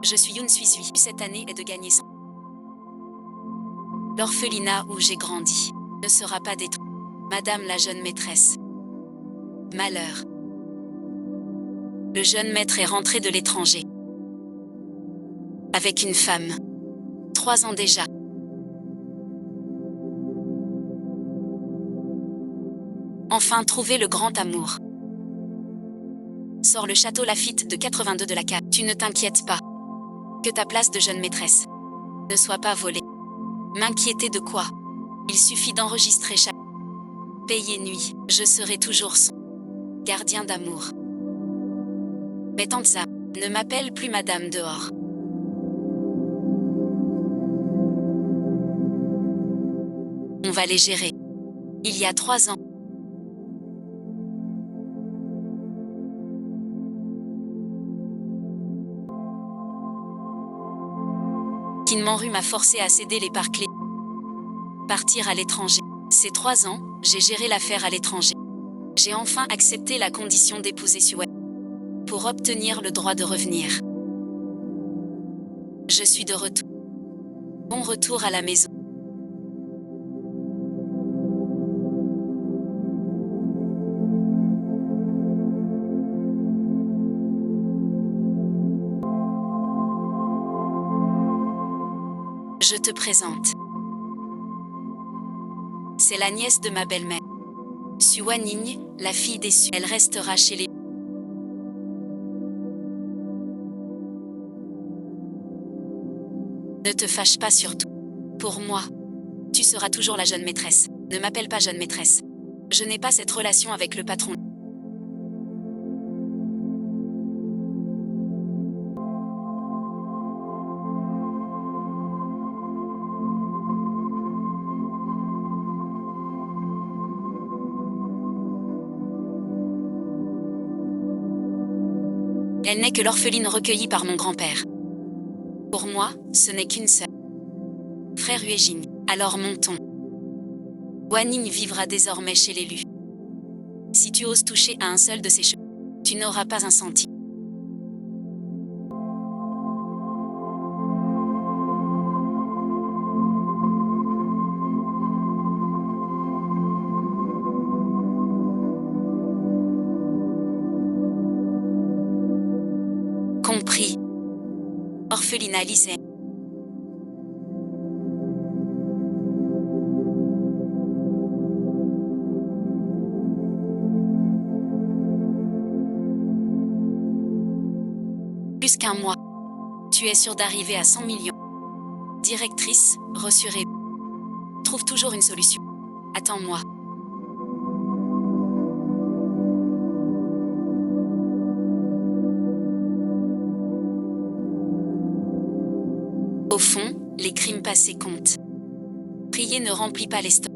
Je suis Yoon Suizui. Cette année est de gagner 100. L'orphelinat où j'ai grandi ne sera pas détruit. Madame la jeune maîtresse. Malheur. Le jeune maître est rentré de l'étranger. Avec une femme. 3 ans déjà. Enfin trouver le grand amour. Sors le château Laffitte de 82 de la cave. Tu ne t'inquiètes pas. Que ta place de jeune maîtresse ne soit pas volée. M'inquiéter de quoi? Il suffit d'enregistrer chaque payer nuit. Je serai toujours son gardien d'amour. Mais Tantza ne m'appelle plus Madame dehors. On va les gérer. Il y a 3 ans. Kinmanru m'a forcé à céder les parts clés. Partir à l'étranger. Ces 3 ans, j'ai géré l'affaire à l'étranger. J'ai enfin accepté la condition d'épouser Sue pour obtenir le droit de revenir. Je suis de retour. Bon retour à la maison. Je te présente. C'est la nièce de ma belle-mère. Sue Ning, la fille déçue. Elle restera chez les... Ne te fâche pas surtout. Pour moi, tu seras toujours la jeune maîtresse. Ne m'appelle pas jeune maîtresse. Je n'ai pas cette relation avec le patron. Elle n'est que l'orpheline recueillie par mon grand-père. Pour moi, ce n'est qu'une seule. Frère Uejin, alors montons. Wanning vivra désormais chez l'élu. Si tu oses toucher à un seul de ses cheveux, tu n'auras pas un centime. Compris. Orphelinat lycée. Plus qu'un mois. Tu es sûre d'arriver à 100 millions. Directrice, rassurée. Trouve toujours une solution. Attends-moi. Au fond, les crimes passés comptent. Prier ne remplit pas l'estomac.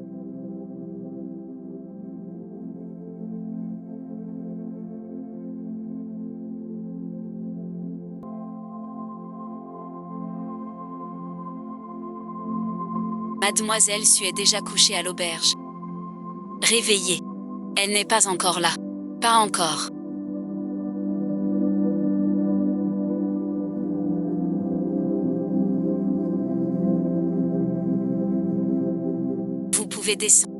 Mademoiselle Sue est déjà couchée à l'auberge. Réveillée. Elle n'est pas encore là. Pas encore. Vous pouvez descendre.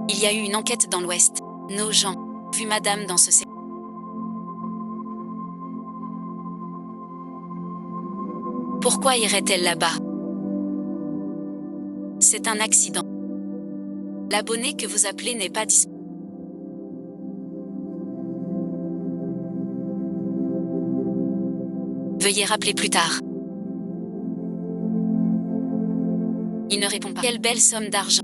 Il y a eu une enquête dans l'Ouest. Nos gens, vu madame dans ce secteur. Pourquoi irait-elle là-bas? C'est un accident. L'abonné que vous appelez n'est pas disponible. Veuillez rappeler plus tard. Il ne répond pas. Quelle belle somme d'argent.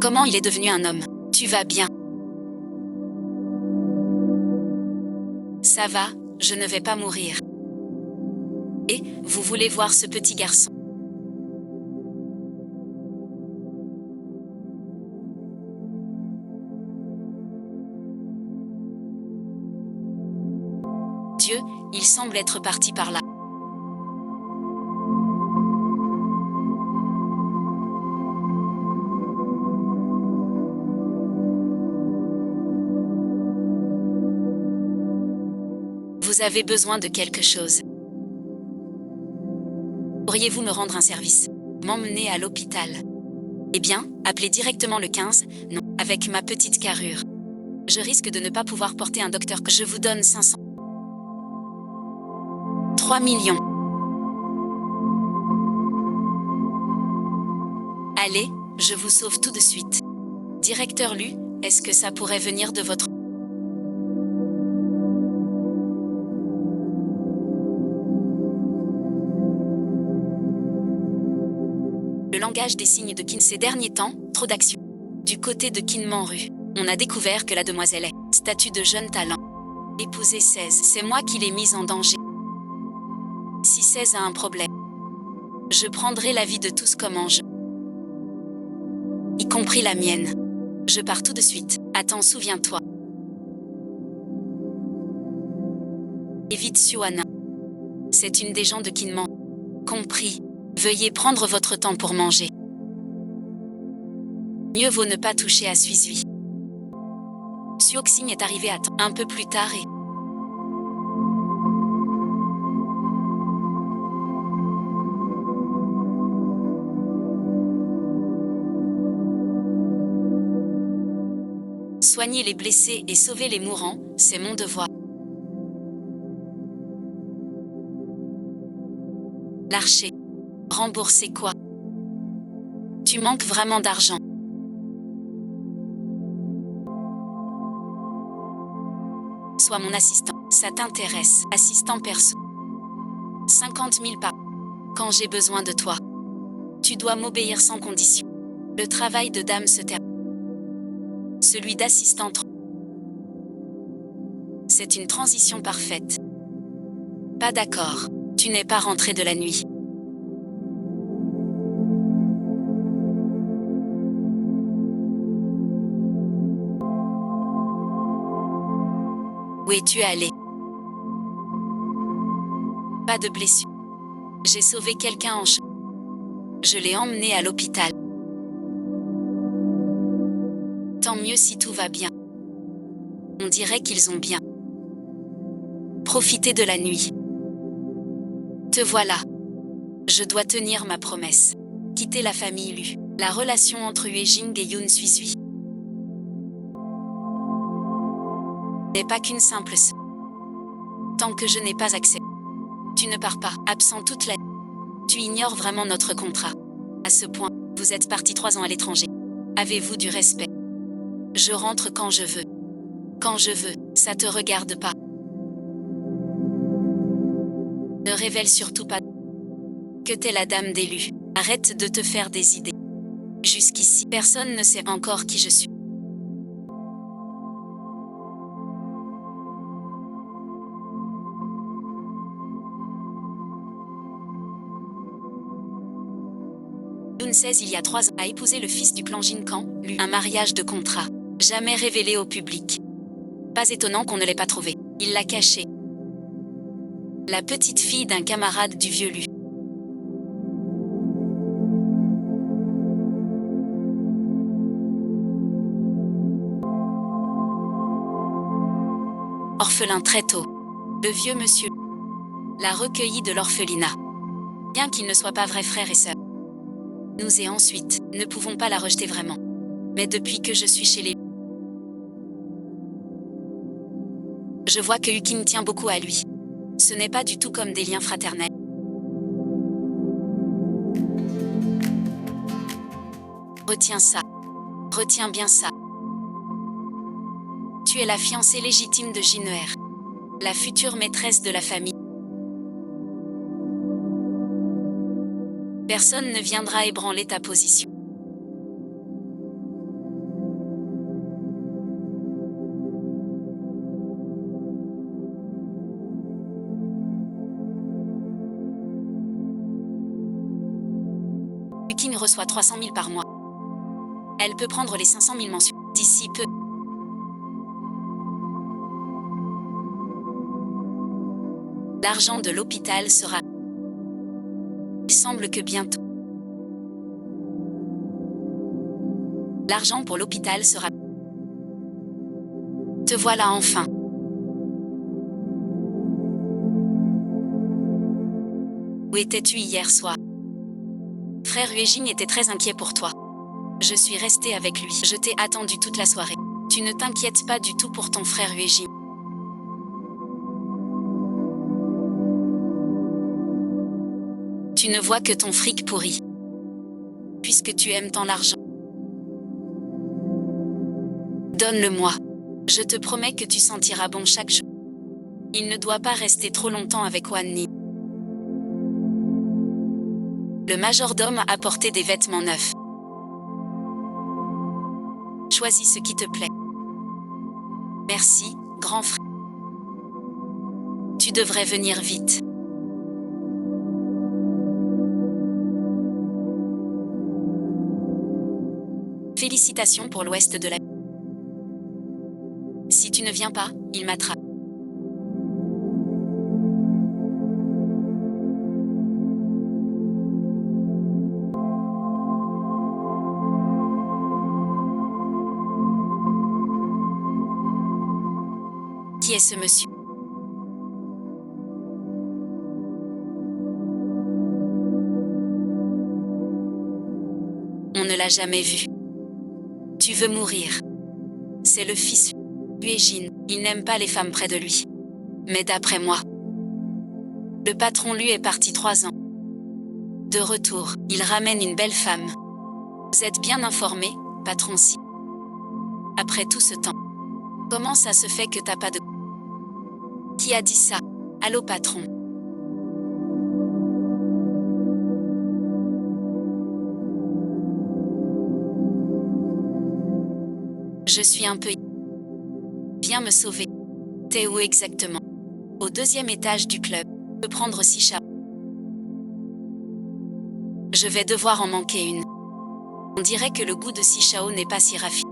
Comment il est devenu un homme? Tu vas bien? Ça va, je ne vais pas mourir. Et, vous voulez voir ce petit garçon? Dieu, il semble être parti par là. Vous avez besoin de quelque chose. Pourriez-vous me rendre un service? M'emmener à l'hôpital? Eh bien, appelez directement le 15, non, avec ma petite carrure. Je risque de ne pas pouvoir porter un docteur que je vous donne 500. 3 millions. Allez, je vous sauve tout de suite. Directeur Lu, est-ce que ça pourrait venir de votre... Le langage des signes de Kin ces derniers temps, trop d'action. Du côté de Kinman-Rue, on a découvert que la demoiselle est statut de jeune talent. Épousée 16, c'est moi qui l'ai mise en danger. Si 16 a un problème, je prendrai la vie de tous comme en jeu. Y compris la mienne. Je pars tout de suite. Attends, souviens-toi. Évite Suana. C'est une des gens de Kinman. Compris. Veuillez prendre votre temps pour manger. Mieux vaut ne pas toucher à Suizui. Suoxing est arrivé à temps, un peu plus tard et... Soigner les blessés et sauver les mourants, c'est mon devoir. L'archer. Rembourser quoi? Tu manques vraiment d'argent. Sois mon assistant. Ça t'intéresse? Assistant perso. 50 000 par... Quand j'ai besoin de toi. Tu dois m'obéir sans condition. Le travail de dame se termine. Celui d'assistante. C'est une transition parfaite. Pas d'accord. Tu n'es pas rentré de la nuit. Où es-tu allé? Pas de blessure. J'ai sauvé quelqu'un en chemin. Je l'ai emmené à l'hôpital. Tant mieux si tout va bien. On dirait qu'ils ont bien profité de la nuit. Te voilà. Je dois tenir ma promesse. Quitter la famille Lu. La relation entre Yue-Jing et Yoon Suizui n'est pas qu'une simple... Tant que je n'ai pas accès. Tu ne pars pas, absent toute la... Tu ignores vraiment notre contrat. À ce point, vous êtes parti 3 ans à l'étranger. Avez-vous du respect? Je rentre quand je veux. Quand je veux, ça te regarde pas. Ne révèle surtout pas que t'es la dame d'élu. Arrête de te faire des idées. Jusqu'ici, personne ne sait encore qui je suis. Yoon 16 il y a 3 ans a épousé le fils du clan Jinkan, Lu. Un mariage de contrat. Jamais révélé au public. Pas étonnant qu'on ne l'ait pas trouvé. Il l'a caché. La petite fille d'un camarade du vieux Lu. Orphelin très tôt. Le vieux monsieur l'a recueilli de l'orphelinat. Bien qu'il ne soit pas vrai frère et sœur. Nous et ensuite, ne pouvons pas la rejeter vraiment. Mais depuis que je suis chez les... Je vois que Yukin tient beaucoup à lui. Ce n'est pas du tout comme des liens fraternels. Retiens ça. Retiens bien ça. Tu es la fiancée légitime de Jin'er. La future maîtresse de la famille. Personne ne viendra ébranler ta position. Yukin reçoit 300 000 par mois. Elle peut prendre les 500 000 mensuels d'ici peu. L'argent de l'hôpital sera... Il semble que bientôt... L'argent pour l'hôpital sera... Te voilà enfin. Où étais-tu hier soir? Frère Eugene était très inquiet pour toi. Je suis restée avec lui. Je t'ai attendu toute la soirée. Tu ne t'inquiètes pas du tout pour ton frère Eugene. Tu ne vois que ton fric pourri. Puisque tu aimes tant l'argent. Donne-le-moi. Je te promets que tu sentiras bon chaque jour. Il ne doit pas rester trop longtemps avec Wanni. Le majordome a apporté des vêtements neufs. Choisis ce qui te plaît. Merci, grand frère. Tu devrais venir vite. Félicitations pour l'ouest de la... Si tu ne viens pas, il m'attrape. Qui est ce monsieur? On ne l'a jamais vu. Tu veux mourir. C'est le fils Eugene. Il n'aime pas les femmes près de lui. Mais d'après moi, le patron lui est parti 3 ans. De retour, il ramène une belle femme. Vous êtes bien informé, patron si. Après tout ce temps, comment ça se fait que t'as pas de... Qui a dit ça? Allô patron. Je suis un peu... Viens me sauver. T'es où exactement? Au 2e étage du club. Je peux prendre 6 chats. Je vais devoir en manquer une. On dirait que le goût de Sichao n'est pas si raffiné.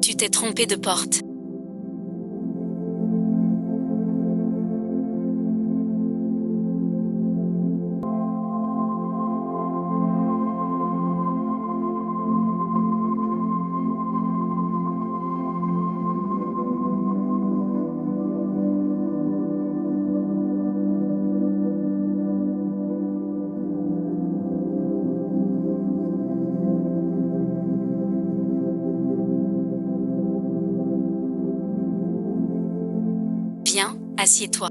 Tu t'es trompé de porte. Viens, assieds-toi.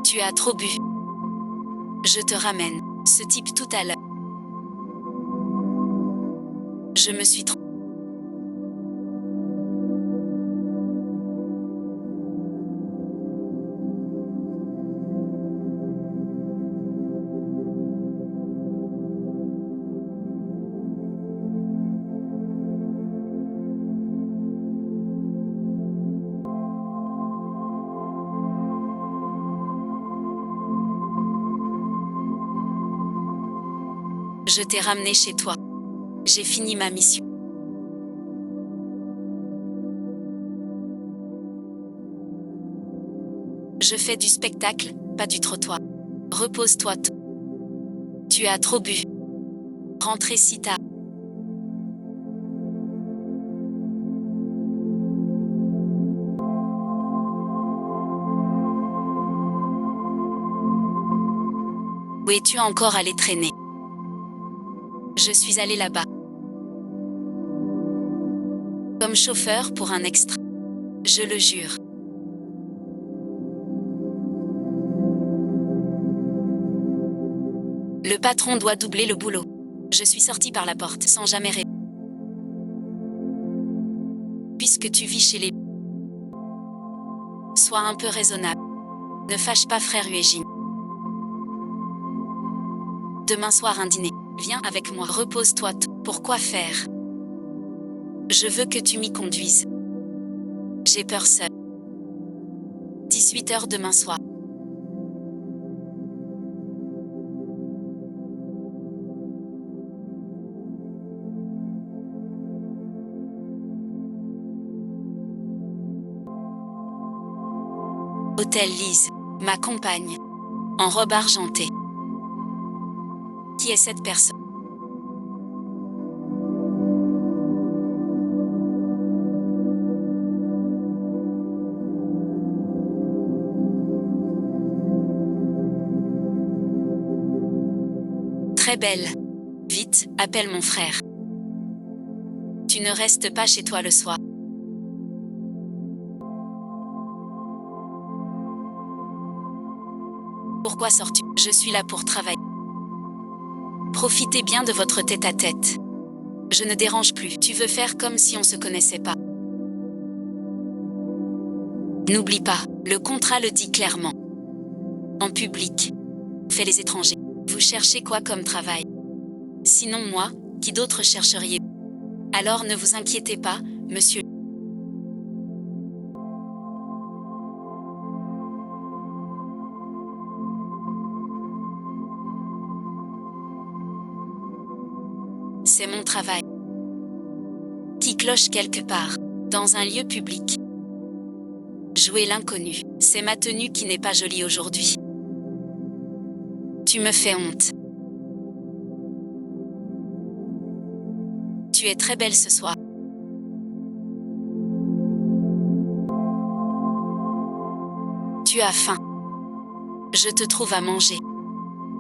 Tu as trop bu. Je te ramène ce type tout à l'heure. Je me suis trompée. Je t'ai ramené chez toi. J'ai fini ma mission. Je fais du spectacle, pas du trottoir. Repose-toi. Tu as trop bu. Rentrez si tard. Où es-tu encore allé traîner? Je suis allé là-bas. Comme chauffeur pour un extra. Je le jure. Le patron doit doubler le boulot. Je suis sorti par la porte sans jamais répondre. Puisque tu vis chez les... Sois un peu raisonnable. Ne fâche pas frère Eugene. Demain soir un dîner. Viens avec moi, repose-toi. Pourquoi faire? Je veux que tu m'y conduises. J'ai peur seul. 18h demain soir. Hôtel Lise, ma compagne. En robe argentée. Qui est cette personne? Très belle. Vite, appelle mon frère. Tu ne restes pas chez toi le soir. Pourquoi sors-tu? Je suis là pour travailler. Profitez bien de votre tête-à-tête. Je ne dérange plus. Tu veux faire comme si on se connaissait pas. N'oublie pas, le contrat le dit clairement. En public. Fait les étrangers. Vous cherchez quoi comme travail? Sinon moi, qui d'autre chercheriez? Alors ne vous inquiétez pas, monsieur. C'est mon travail. Qui cloche quelque part, dans un lieu public. Jouer l'inconnu, c'est ma tenue qui n'est pas jolie aujourd'hui. Tu me fais honte. Tu es très belle ce soir. Tu as faim. Je te trouve à manger.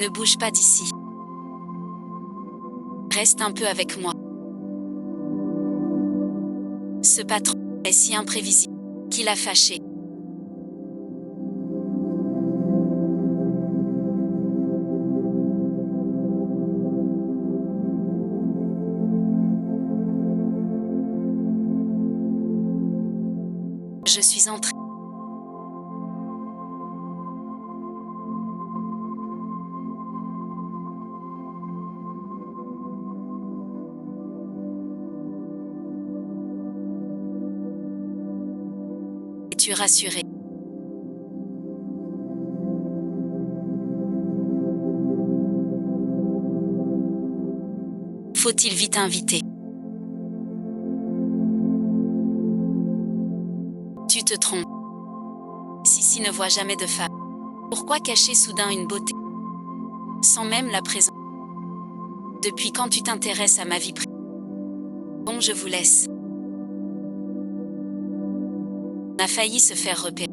Ne bouge pas d'ici. Reste un peu avec moi. Ce patron est si imprévisible qu'il a fâché. Je suis entrée. Es-tu rassuré? Faut-il vite inviter? Tu te trompes. Sissi ne voit jamais de femme. Pourquoi cacher soudain une beauté? Sans même la présenter. Depuis quand tu t'intéresses à ma vie privée? Bon, je vous laisse. On a failli se faire repérer.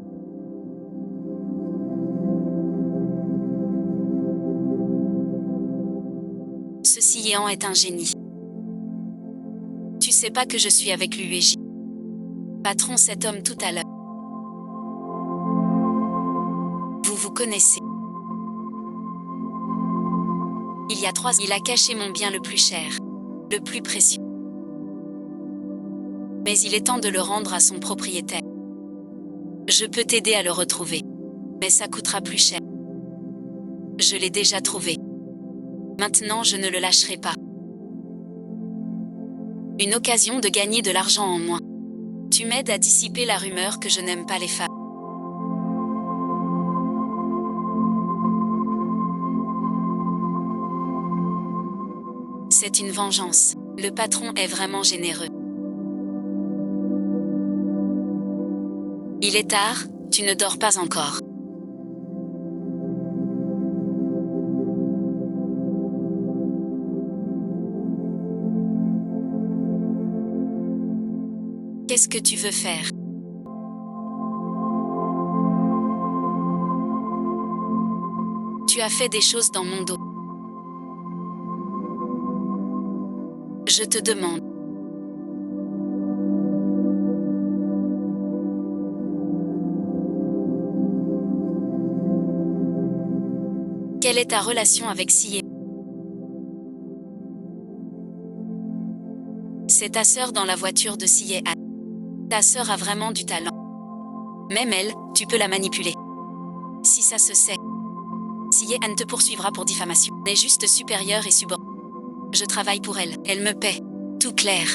Ce Siyéan est un génie. Tu sais pas que je suis avec l'UEJ. Patron, cet homme tout à l'heure. Vous vous connaissez. Il y a 3 ans, il a caché mon bien le plus cher, le plus précieux. Mais il est temps de le rendre à son propriétaire. Je peux t'aider à le retrouver. Mais ça coûtera plus cher. Je l'ai déjà trouvé. Maintenant je ne le lâcherai pas. Une occasion de gagner de l'argent en moins. Tu m'aides à dissiper la rumeur que je n'aime pas les femmes. C'est une vengeance. Le patron est vraiment généreux. Il est tard, tu ne dors pas encore. Qu'est-ce que tu veux faire? Tu as fait des choses dans mon dos. Je te demande. Quelle est ta relation avec Siyé? C'est ta sœur dans la voiture de Siyé Han. Ta sœur a vraiment du talent. Même elle, tu peux la manipuler. Si ça se sait, Siyé Han te poursuivra pour diffamation. Elle est juste supérieure et subordonnée. Je travaille pour elle, elle me paie. Tout clair.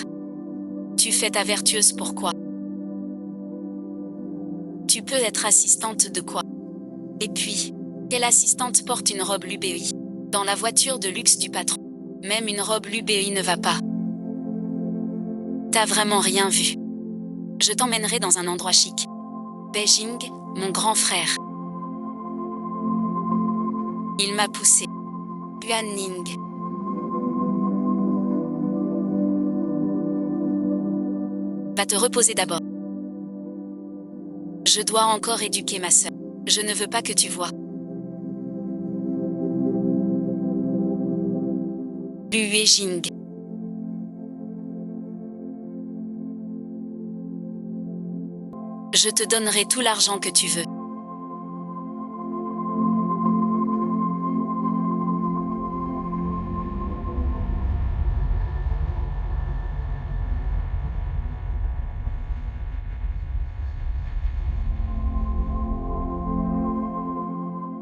Tu fais ta vertueuse pourquoi? Tu peux être assistante de quoi? Et puis, quelle assistante porte une robe l'UBI? Dans la voiture de luxe du patron. Même une robe l'UBI ne va pas. T'as vraiment rien vu. Je t'emmènerai dans un endroit chic. Beijing, mon grand frère. Il m'a poussé. Yuanning. Va te reposer d'abord. Je dois encore éduquer ma sœur. Je ne veux pas que tu vois. Lu Jing. Je te donnerai tout l'argent que tu veux.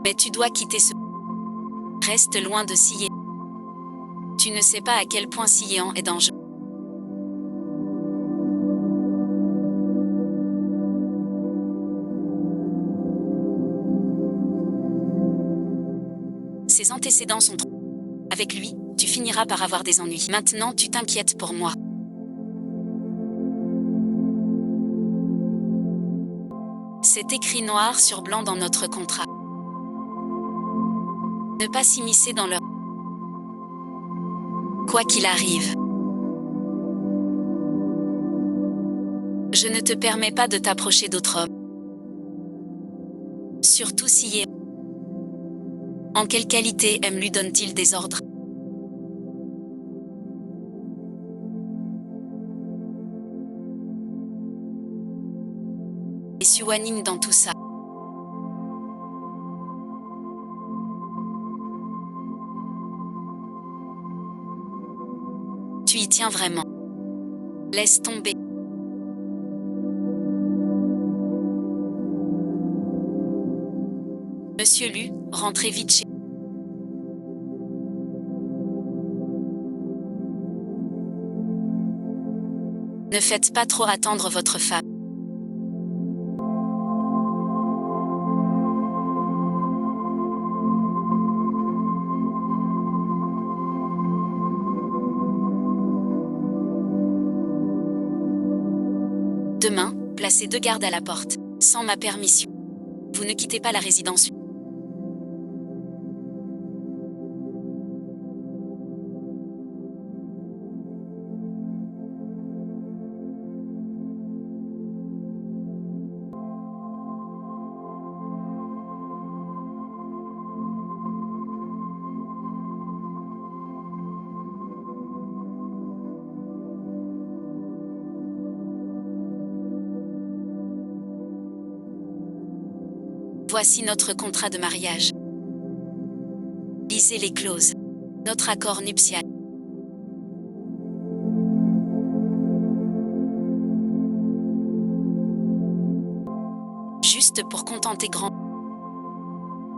Mais tu dois quitter ce... Reste loin de Siyé. Tu ne sais pas à quel point Siyéan est dangereux. Ses antécédents sont trop... Avec lui, tu finiras par avoir des ennuis. Maintenant, tu t'inquiètes pour moi. C'est écrit noir sur blanc dans notre contrat. Ne pas s'immiscer dans leur... Quoi qu'il arrive. Je ne te permets pas de t'approcher d'autres hommes. Surtout si... En quelle qualité M lui donne-t-il des ordres? Et Suwaning dans tout ça. Tu y tiens vraiment. Laisse tomber. Monsieur Lu, rentrez vite chez... Ne faites pas trop attendre votre femme. Demain, placez 2 gardes à la porte, sans ma permission. Vous ne quittez pas la résidence. Voici notre contrat de mariage. Lisez les clauses. Notre accord nuptial. Juste pour contenter grand.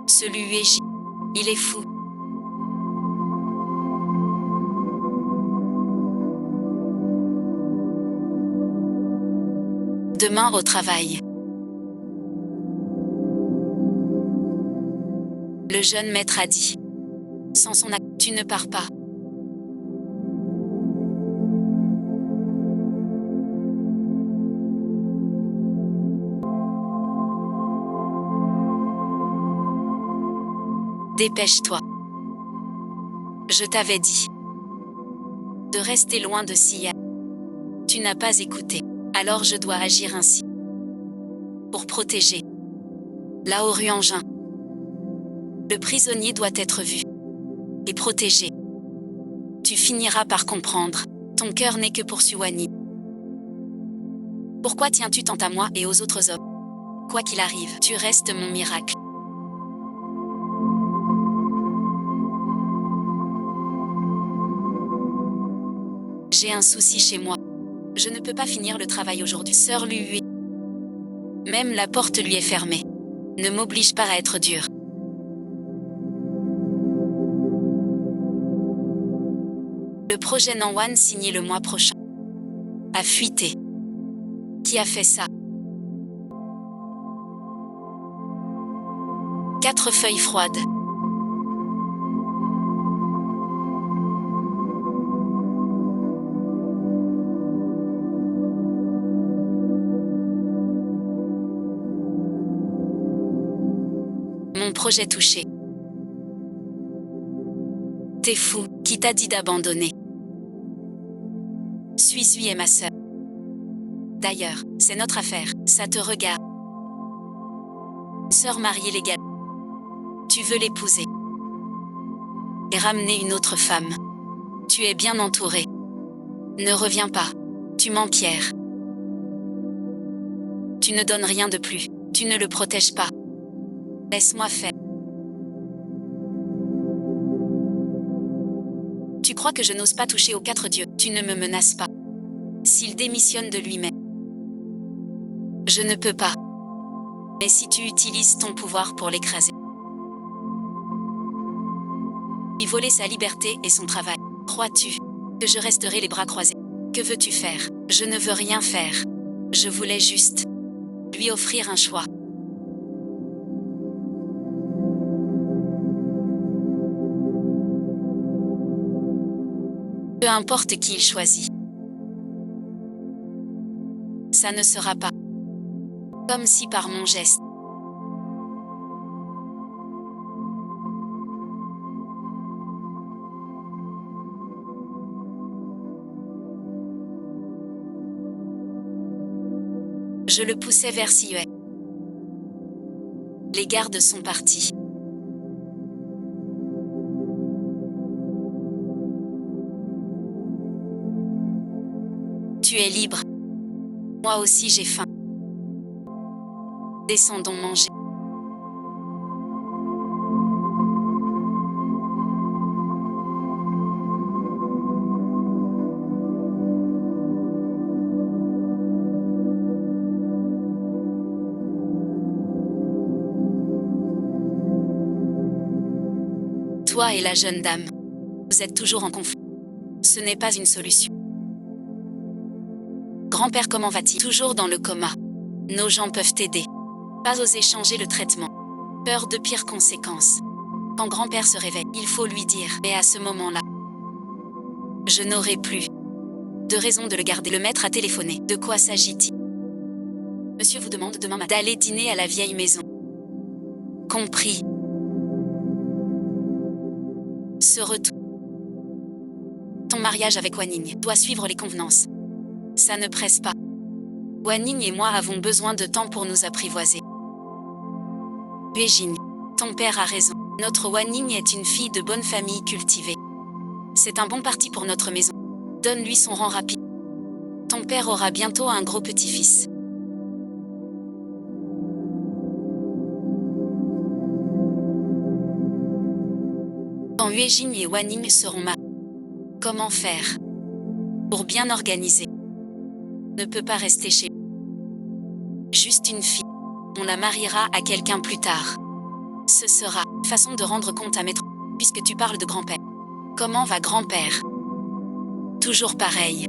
Celui-ci, il est fou. Demain au travail. Le jeune maître a dit. Sans son acte, tu ne pars pas. Dépêche-toi. Je t'avais dit de rester loin de Sia. Tu n'as pas écouté. Alors je dois agir ainsi. Pour protéger Lao Ruanjin. Le prisonnier doit être vu et protégé. Tu finiras par comprendre. Ton cœur n'est que pour Suwani. Pourquoi tiens-tu tant à moi et aux autres hommes? Quoi qu'il arrive, tu restes mon miracle. J'ai un souci chez moi. Je ne peux pas finir le travail aujourd'hui. Sœur Lui. Même la porte lui est fermée. Ne m'oblige pas à être dur. Le projet Nanwan signé le mois prochain. a fuité. Qui a fait ça? 4 feuilles froides. Mon projet touché. T'es fou, qui t'a dit d'abandonner? Suis est ma sœur. D'ailleurs, c'est notre affaire, ça te regarde. Sœur mariée légale. Tu veux l'épouser. Et ramener une autre femme. Tu es bien entouré. Ne reviens pas. Tu m'enquières. Tu ne donnes rien de plus. Tu ne le protèges pas. Laisse-moi faire. Tu crois que je n'ose pas toucher aux 4 dieux? Tu ne me menaces pas. S'il démissionne de lui-même. Je ne peux pas. Mais si tu utilises ton pouvoir pour l'écraser. Lui voler sa liberté et son travail. Crois-tu que je resterai les bras croisés? Que veux-tu faire? Je ne veux rien faire. Je voulais juste lui offrir un choix. Peu importe qui il choisit. Ça ne sera pas comme si par mon geste. Je le poussais vers Siué. Les gardes sont partis. Tu es libre. Moi aussi j'ai faim. Descendons manger. Toi et la jeune dame, vous êtes toujours en conflit. Ce n'est pas une solution. Grand-père, comment va-t-il? Toujours dans le coma. Nos gens peuvent t'aider. Pas oser changer le traitement. Peur de pires conséquences. Quand grand-père se réveille, il faut lui dire. Mais à ce moment-là, je n'aurai plus de raison de le garder. Le maître a téléphoné. De quoi s'agit-il? Monsieur vous demande demain matin d'aller dîner à la vieille maison. Compris. Ce retour. Ton mariage avec Wanning doit suivre les convenances. Ça ne presse pas. Wanning et moi avons besoin de temps pour nous apprivoiser. Beijing, ton père a raison. Notre Wanning est une fille de bonne famille cultivée. C'est un bon parti pour notre maison. Donne-lui son rang rapide. Ton père aura bientôt un gros petit-fils. Quand Huijing et Wanning seront mariés, comment faire pour bien organiser? Ne peut pas rester chez lui. Juste une fille. On la mariera à quelqu'un plus tard. Ce sera façon de rendre compte à maître, puisque tu parles de grand-père. Comment va grand-père? Toujours pareil.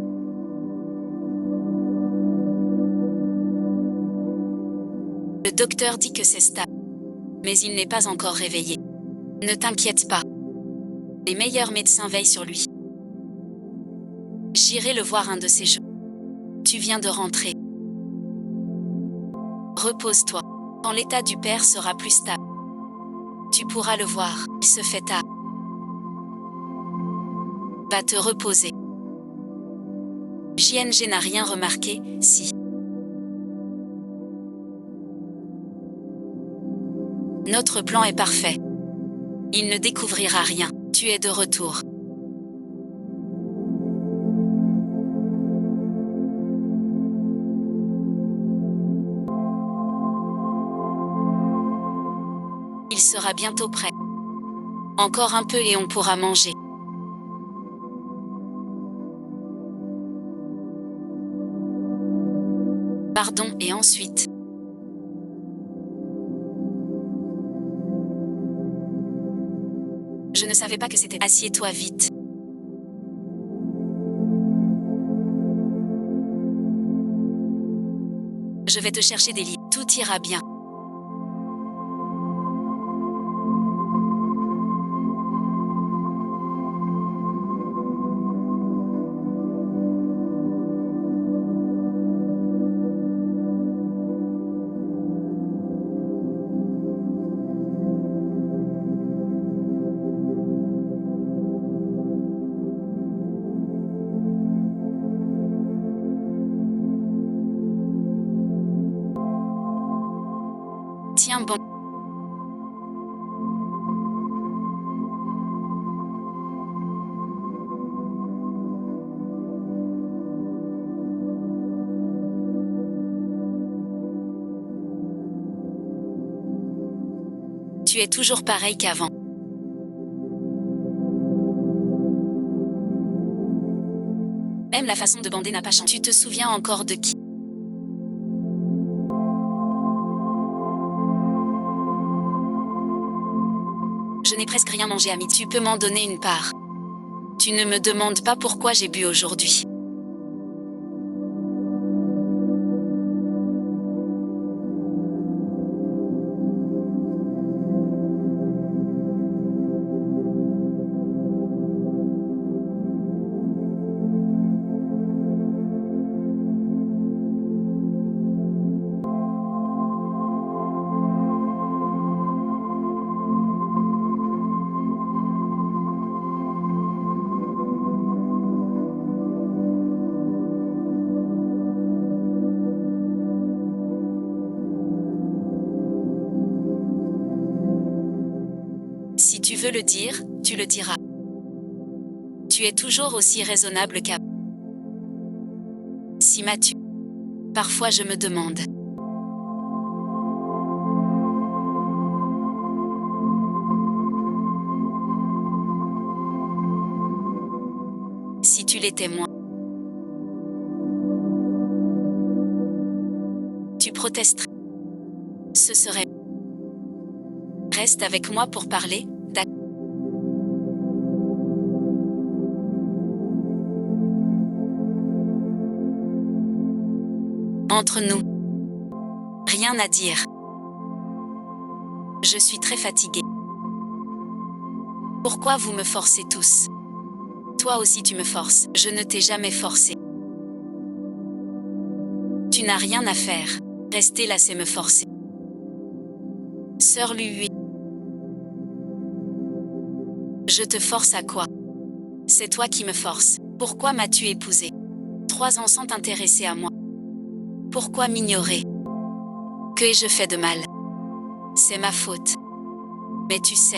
Le docteur dit que c'est stable. Mais il n'est pas encore réveillé. Ne t'inquiète pas. Les meilleurs médecins veillent sur lui. J'irai le voir un de ces jours. Tu viens de rentrer. Repose-toi. Quand l'état du père sera plus stable, tu pourras le voir. Il se fait tard. Va te reposer. JNG n'a rien remarqué, si. Notre plan est parfait. Il ne découvrira rien. Tu es de retour. Il sera bientôt prêt. Encore un peu et on pourra manger. Pardon, et ensuite. Je ne savais pas que c'était. Assieds-toi vite. Je vais te chercher des lits. Tout ira bien. Tiens bon. Tu es toujours pareil qu'avant. Même la façon de bander n'a pas changé. Tu te souviens encore de qui? Je n'ai presque rien mangé, ami. Tu peux m'en donner une part. Tu ne me demandes pas pourquoi j'ai bu aujourd'hui. Si tu veux le dire, tu le diras. Tu es toujours aussi raisonnable qu'avant. Si m'as-tu? Parfois je me demande. Si tu l'étais moins. Tu protesterais. Ce serait. Reste avec moi pour parler, d'accord? Entre nous. Rien à dire. Je suis très fatiguée. Pourquoi vous me forcez tous? Toi aussi tu me forces. Je ne t'ai jamais forcé. Tu n'as rien à faire. Rester là c'est me forcer. Sœur Lui. Je te force à quoi? C'est toi qui me forces. Pourquoi m'as-tu épousé? 3 ans sans t'intéresser à moi. Pourquoi m'ignorer? Que ai-je fait de mal? C'est ma faute. Mais tu sais,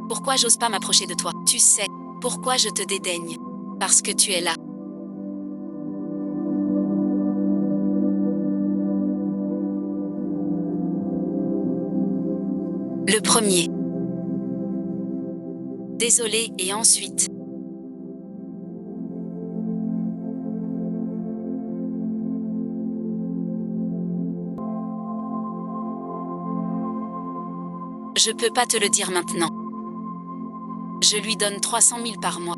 pourquoi j'ose pas m'approcher de toi? Tu sais, pourquoi je te dédaigne? Parce que tu es là. Le premier. Désolé, et ensuite. Je peux pas te le dire maintenant. Je lui donne 300 000 par mois.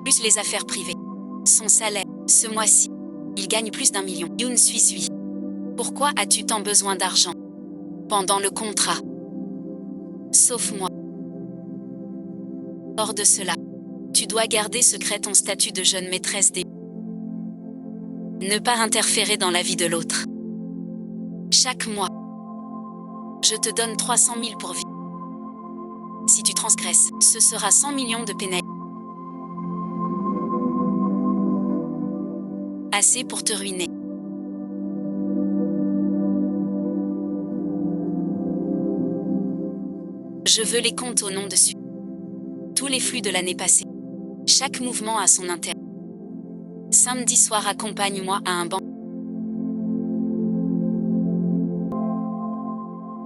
Plus les affaires privées. Son salaire, ce mois-ci. Il gagne plus d'1 million. Yoon Sui. Pourquoi as-tu tant besoin d'argent? Pendant le contrat. Sauf moi. Hors de cela. Tu dois garder secret ton statut de jeune maîtresse des... Ne pas interférer dans la vie de l'autre. Chaque mois. Je te donne 300 000 pour vie. Si tu transgresses, ce sera 100 millions de pénalités. Assez pour te ruiner. Je veux les comptes au nom dessus. Tous les flux de l'année passée. Chaque mouvement a son intérêt. Samedi soir, accompagne-moi à un banc.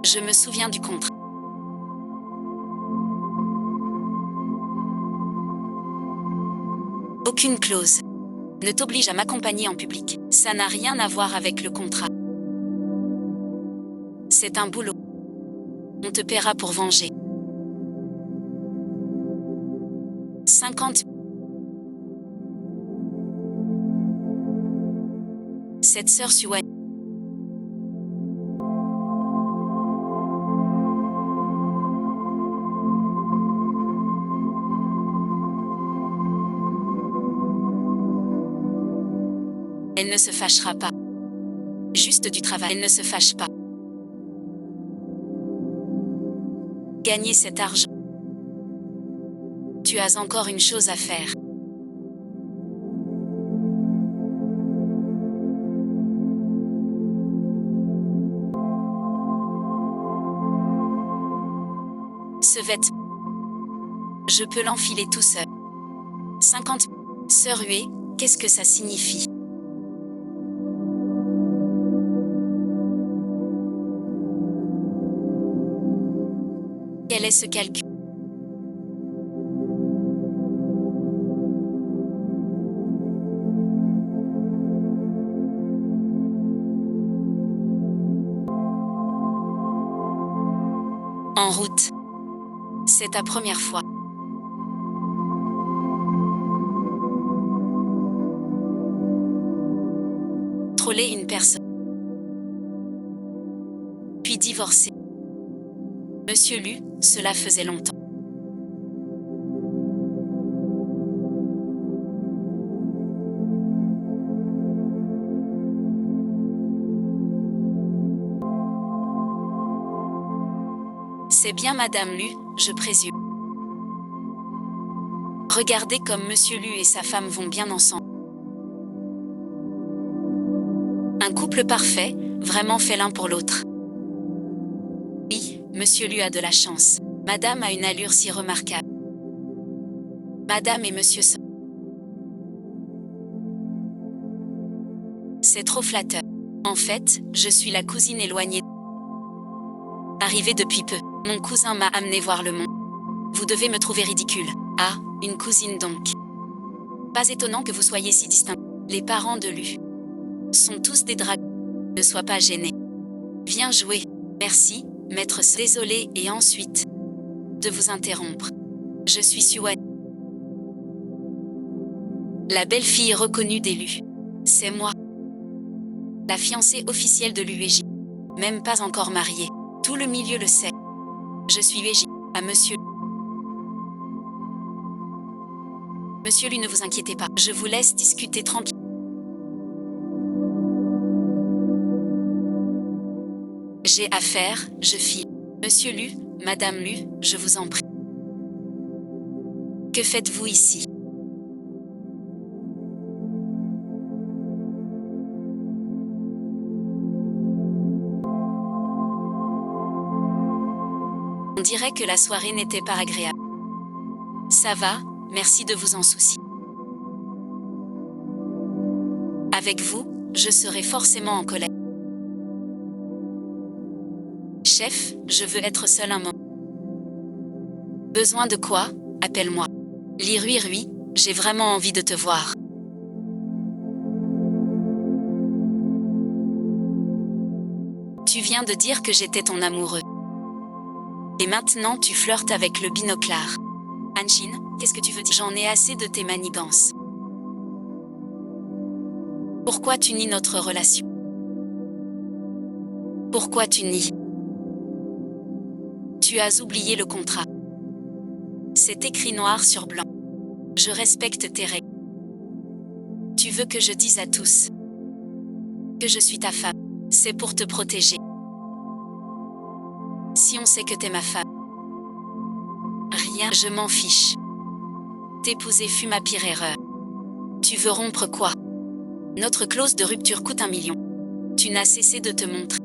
Je me souviens du contrat. Aucune clause ne t'oblige à m'accompagner en public. Ça n'a rien à voir avec le contrat. C'est un boulot. On te paiera pour venger. 50. Cette sœur Sue. Elle ne se fâchera pas. Juste du travail. Elle ne se fâche pas. Gagner cet argent. Tu as encore une chose à faire. Ce vêtement. Je peux l'enfiler tout seul. 50. Sœur Huée, qu'est-ce que ça signifie? Quel est ce calcul? En route. C'est ta première fois. Troller une personne. Puis divorcer. Monsieur Lu, cela faisait longtemps. C'est bien Madame Lu, je présume. Regardez comme Monsieur Lu et sa femme vont bien ensemble. Un couple parfait, vraiment fait l'un pour l'autre. Oui, Monsieur Lu a de la chance. Madame a une allure si remarquable. Madame et Monsieur sont. C'est trop flatteur. En fait, je suis la cousine éloignée. Arrivée depuis peu, mon cousin m'a amené voir le monde. Vous devez me trouver ridicule. Ah, une cousine donc. Pas étonnant que vous soyez si distincts. Les parents de Lu sont tous des dragons. Ne sois pas gêné. Viens jouer. Merci, maître. Désolé et ensuite de vous interrompre. Je suis Sue. La belle-fille reconnue d'Elu. C'est moi. La fiancée officielle de l'UEJ. Même pas encore mariée. Tout le milieu le sait. Je suis UEJ. À monsieur. Monsieur Lu, ne vous inquiétez pas. Je vous laisse discuter tranquille. J'ai affaire, je file. Monsieur Lu, Madame Lu, je vous en prie. Que faites-vous ici? On dirait que la soirée n'était pas agréable. Ça va, merci de vous en soucier. Avec vous, je serai forcément en colère. Chef, je veux être seul un moment. Besoin de quoi? Appelle-moi. Lirui, j'ai vraiment envie de te voir. Tu viens de dire que j'étais ton amoureux. Et maintenant tu flirtes avec le binoclard. Anjin, qu'est-ce que tu veux dire? J'en ai assez de tes manigances. Pourquoi tu nies notre relation? Pourquoi tu nies? Tu as oublié le contrat. C'est écrit noir sur blanc. Je respecte tes règles. Tu veux que je dise à tous que je suis ta femme. C'est pour te protéger. Si on sait que t'es ma femme. Rien, je m'en fiche. T'épouser fut ma pire erreur. Tu veux rompre quoi? Notre clause de rupture coûte 1 million. Tu n'as cessé de te montrer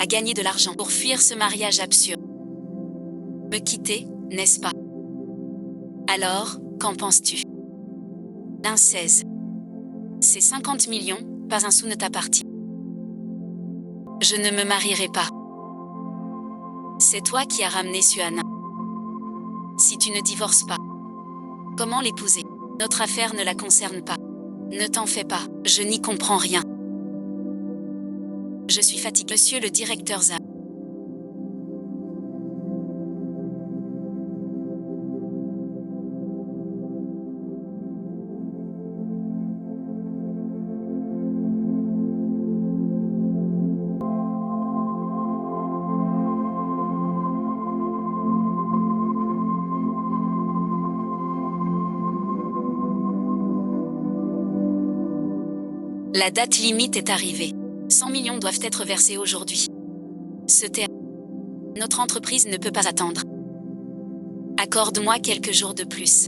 à gagner de l'argent pour fuir ce mariage absurde. Me quitter, n'est-ce pas? Alors, qu'en penses-tu? Un 16. C'est 50 millions, pas un sou ne t'appartient. Je ne me marierai pas. C'est toi qui as ramené Suana. Si tu ne divorces pas, comment l'épouser? Notre affaire ne la concerne pas. Ne t'en fais pas, je n'y comprends rien. Je suis fatigué, monsieur le directeur ZA. La date limite est arrivée. 100 millions doivent être versés aujourd'hui. Notre entreprise ne peut pas attendre. Accorde-moi quelques jours de plus.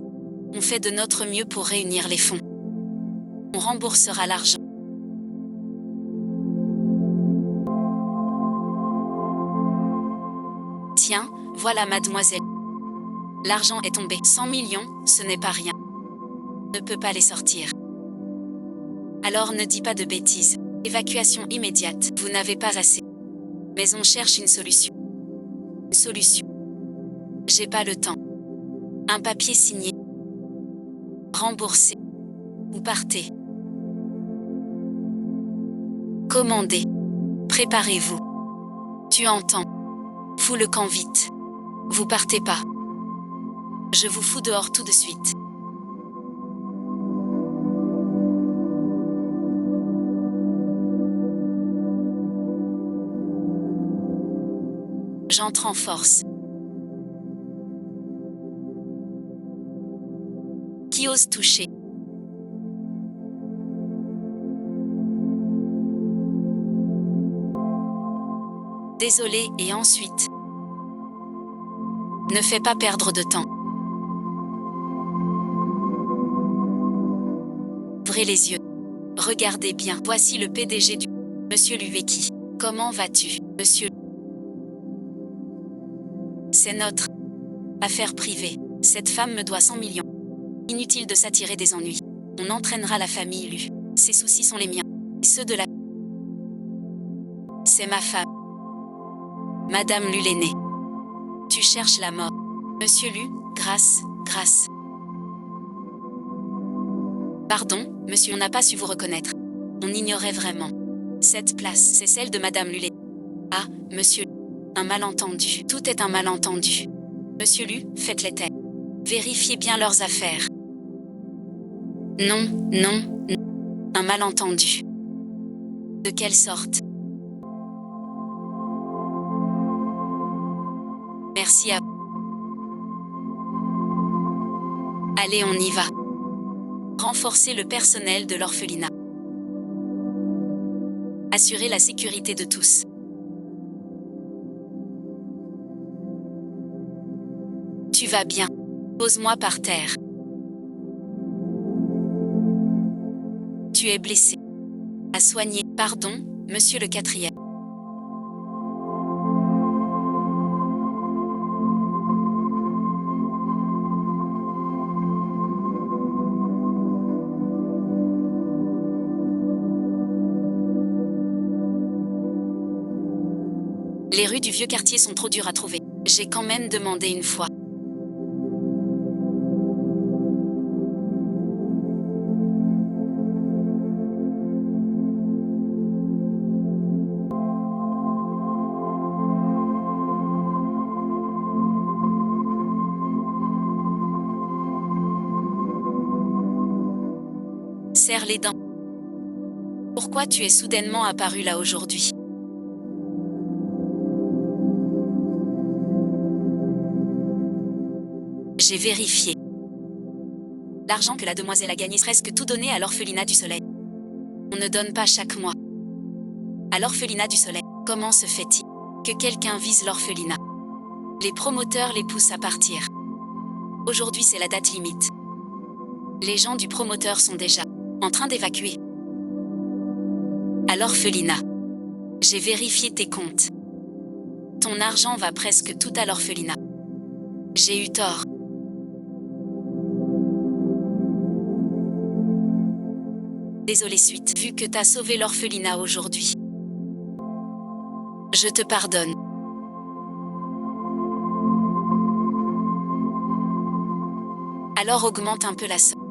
On fait de notre mieux pour réunir les fonds. On remboursera l'argent. Tiens, voilà mademoiselle. L'argent est tombé. 100 millions, ce n'est pas rien. On ne peut pas les sortir. Alors ne dis pas de bêtises. Évacuation immédiate, vous n'avez pas assez. Mais on cherche une solution. Une solution. J'ai pas le temps. Un papier signé. Remboursé. Vous partez. Commandez. Préparez-vous. Tu entends. Fous le camp vite. Vous partez pas. Je vous fous dehors tout de suite. J'entre en force. Qui ose toucher? Désolé, et ensuite? Ne fais pas perdre de temps. Ouvrez les yeux. Regardez bien. Voici le PDG du... Monsieur Luvecki. Comment vas-tu, monsieur? C'est notre affaire privée. Cette femme me doit 100 millions. Inutile de s'attirer des ennuis. On entraînera la famille Lu. Ses soucis sont les miens. Et ceux de la... C'est ma femme. Madame Lu l'aînée. Tu cherches la mort. Monsieur Lu, grâce. Pardon, monsieur, on n'a pas su vous reconnaître. On ignorait vraiment. Cette place, c'est celle de Madame Lu l'aînée. Ah, monsieur. Un malentendu. Tout est un malentendu. Monsieur Lu, faites-les taire. Vérifiez bien leurs affaires. Non. Un malentendu. De quelle sorte? Merci à vous. Allez, on y va. Renforcer le personnel de l'orphelinat. Assurer la sécurité de tous. Tu vas bien. Pose-moi par terre. Tu es blessé. À soigner. Pardon, monsieur le quatrième. Les rues du vieux quartier sont trop dures à trouver. J'ai quand même demandé une fois. Serre les dents. Pourquoi tu es soudainement apparu là aujourd'hui? J'ai vérifié. L'argent que la demoiselle a gagné, presque tout donné à l'orphelinat du Soleil. On ne donne pas chaque mois. À l'orphelinat du Soleil, comment se fait-il que quelqu'un vise l'orphelinat? Les promoteurs les poussent à partir. Aujourd'hui, c'est la date limite. Les gens du promoteur sont déjà en train d'évacuer. À l'orphelinat. J'ai vérifié tes comptes. Ton argent va presque tout à l'orphelinat. J'ai eu tort. Désolé suite, vu que t'as sauvé l'orphelinat aujourd'hui. Je te pardonne. Alors augmente un peu la somme.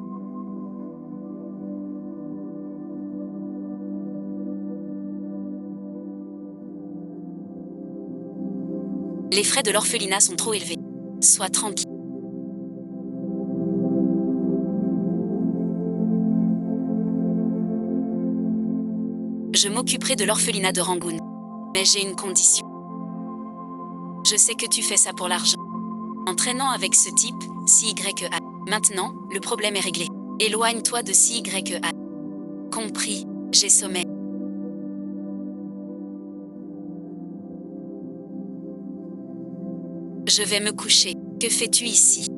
Les frais de l'orphelinat sont trop élevés. Sois tranquille. Je m'occuperai de l'orphelinat de Rangoon. Mais j'ai une condition. Je sais que tu fais ça pour l'argent. En traînant avec ce type, CYEA. Maintenant, le problème est réglé. Éloigne-toi de CYEA. Compris, j'ai sommeil. Je vais me coucher. Que fais-tu ici?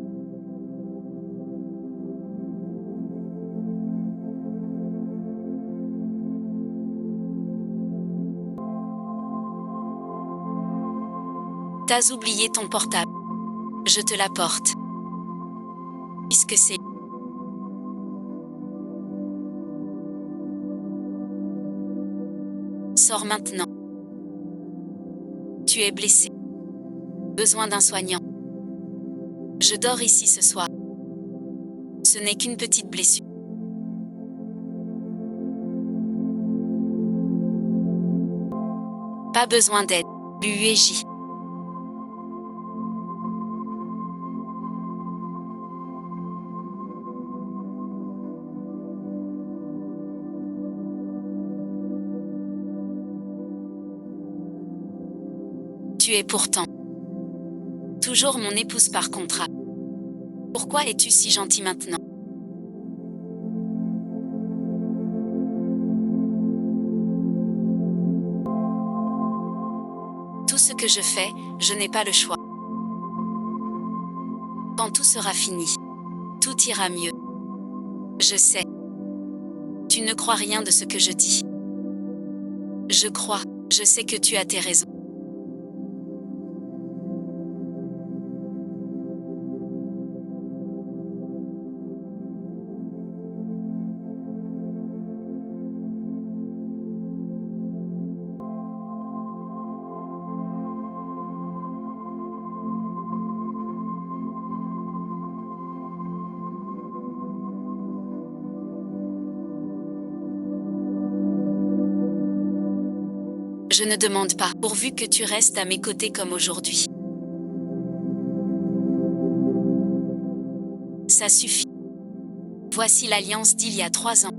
T'as oublié ton portable. Je te l'apporte. Puisque c'est... Sors maintenant. Tu es blessé. Besoin d'un soignant. Je dors ici ce soir. Ce n'est qu'une petite blessure. Pas besoin d'aide. L'UEJ. Tu es pourtant toujours mon épouse par contrat. Pourquoi es-tu si gentil maintenant? Tout ce que je fais, je n'ai pas le choix. Quand tout sera fini, tout ira mieux. Je sais. Tu ne crois rien de ce que je dis. Je crois, je sais que tu as tes raisons. Je ne demande pas, pourvu que tu restes à mes côtés comme aujourd'hui. Ça suffit. Voici l'alliance d'il y a 3 ans.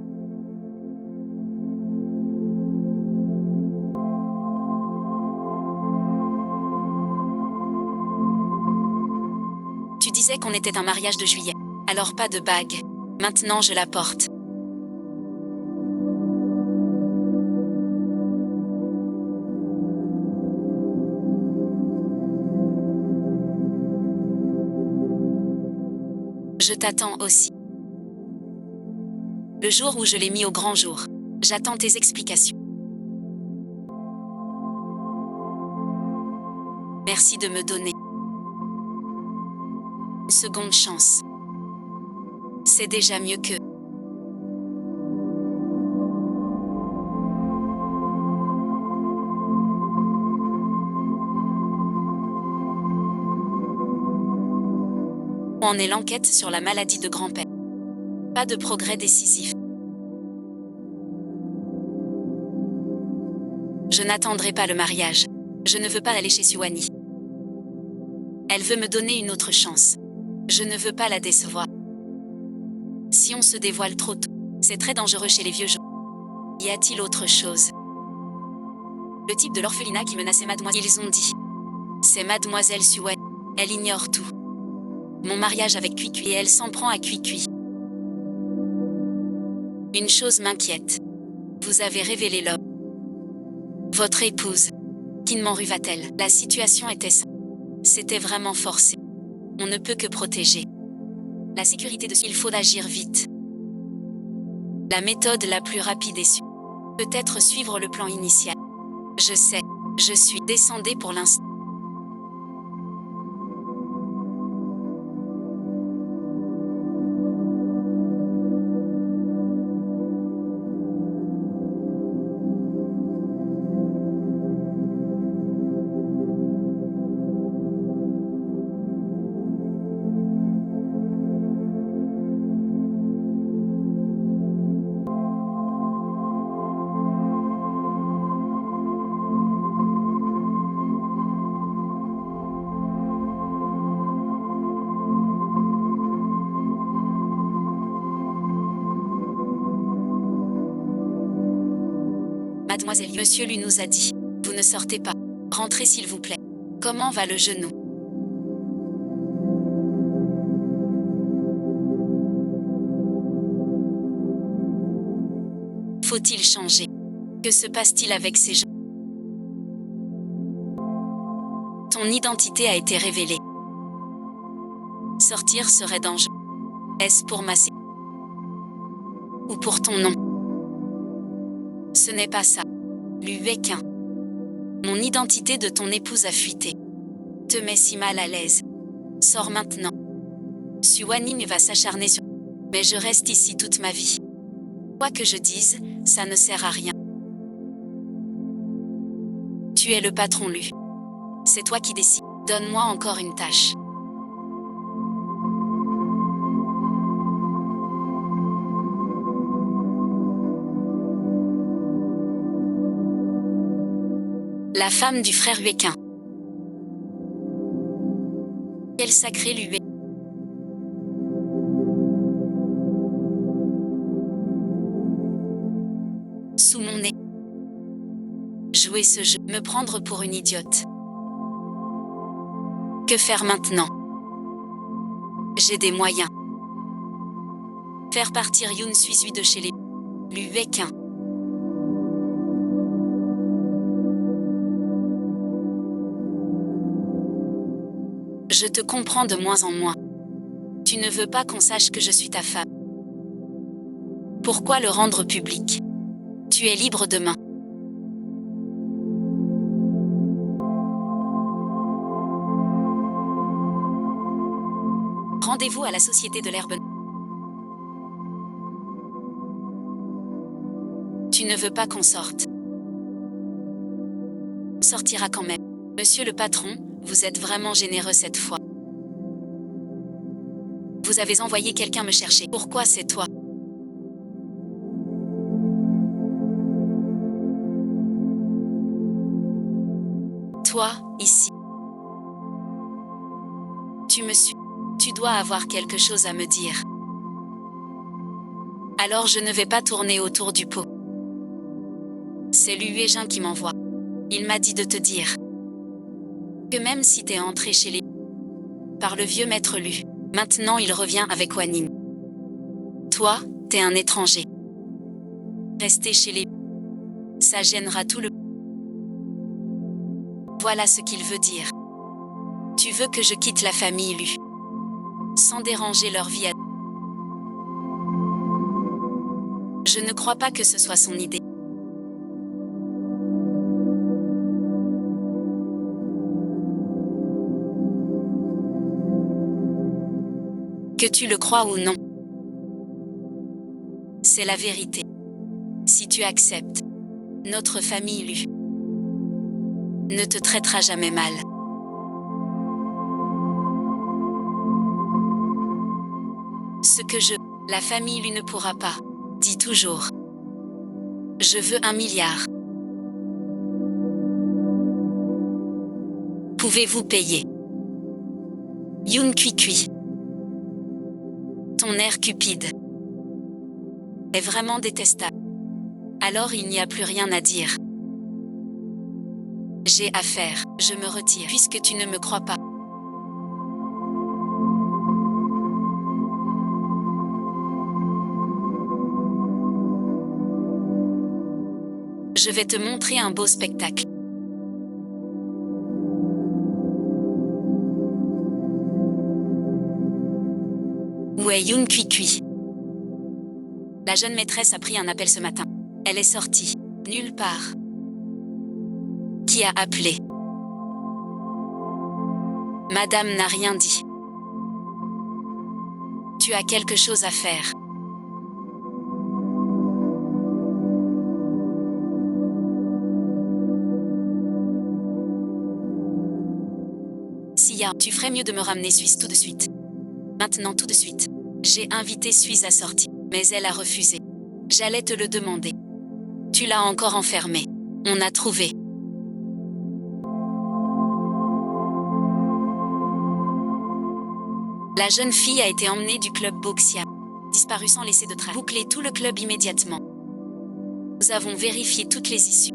Tu disais qu'on était un mariage de juillet. Alors pas de bague. Maintenant je la porte. Je t'attends aussi. Le jour où je l'ai mis au grand jour. J'attends tes explications. Merci de me donner une seconde chance. C'est déjà mieux que... Où en est l'enquête sur la maladie de grand-père? Pas de progrès décisif. Je n'attendrai pas le mariage. Je ne veux pas aller chez Suwani. Elle veut me donner une autre chance. Je ne veux pas la décevoir. Si on se dévoile trop tôt, c'est très dangereux chez les vieux gens. Y a-t-il autre chose? Le type de l'orphelinat qui menaçait mademoiselle, ils ont dit. C'est mademoiselle Suwani. Elle ignore tout. Mon mariage avec Cuicui et elle s'en prend à Cuicui. Une chose m'inquiète. Vous avez révélé l'homme. Votre épouse. Kinman va-t-elle? La situation était ça. C'était vraiment forcé. On ne peut que protéger la sécurité de ce. Il faut agir vite. La méthode la plus rapide est peut-être suivre le plan initial. Je sais. Je suis descendée pour l'instant. Mademoiselle, Monsieur Lu nous a dit. Vous ne sortez pas. Rentrez s'il vous plaît. Comment va le genou? Faut-il changer? Que se passe-t-il avec ces gens? Ton identité a été révélée. Sortir serait dangereux. Est-ce pour ma ou pour ton nom? Ce n'est pas ça. Luequin. Mon identité de ton épouse a fuité. Te mets si mal à l'aise. Sors maintenant. Suwaning va s'acharner sur... Mais je reste ici toute ma vie. Quoi que je dise, ça ne sert à rien. Tu es le patron, Lu. C'est toi qui décides. Donne-moi encore une tâche. La femme du frère Huéquin. Quel sacré Lué. Sous mon nez. Jouer ce jeu, me prendre pour une idiote. Que faire maintenant? J'ai des moyens. Faire partir Yoon Suizui de chez les Luéquins. Je te comprends de moins en moins. Tu ne veux pas qu'on sache que je suis ta femme. Pourquoi le rendre public? Tu es libre demain. Rendez-vous à la Société de l'Herbe. Tu ne veux pas qu'on sorte. On sortira quand même. Monsieur le patron, vous êtes vraiment généreux cette fois. Vous avez envoyé quelqu'un me chercher. Pourquoi c'est toi? Toi, ici. Tu me suis. Tu dois avoir quelque chose à me dire. Alors je ne vais pas tourner autour du pot. C'est Luégin qui m'envoie. Il m'a dit de te dire que même si t'es entré chez les... par le vieux maître Lu, maintenant il revient avec Waning. Toi, t'es un étranger. Rester chez les... ça gênera tout le... Voilà ce qu'il veut dire. Tu veux que je quitte la famille Lu, sans déranger leur vie à... Je ne crois pas que ce soit son idée. Que tu le crois ou non, c'est la vérité. Si tu acceptes, notre famille Lu ne te traitera jamais mal. Ce que la famille Lu ne pourra pas, dit toujours. Je veux 1 milliard. Pouvez-vous payer? Yoon Kui. Ton air cupide est vraiment détestable. Alors il n'y a plus rien à dire. J'ai affaire, je me retire puisque tu ne me crois pas. Je vais te montrer un beau spectacle. Où est Yoon Kui? La jeune maîtresse a pris un appel ce matin. Elle est sortie. Nulle part. Qui a appelé? Madame n'a rien dit. Tu as quelque chose à faire. Sia, tu ferais mieux de me ramener Suisse tout de suite. Maintenant tout de suite. J'ai invité Suisse à sortir, mais elle a refusé. J'allais te le demander. Tu l'as encore enfermée. On a trouvé. La jeune fille a été emmenée du club Boxia. Disparue sans laisser de traces. Bouclez tout le club immédiatement. Nous avons vérifié toutes les issues.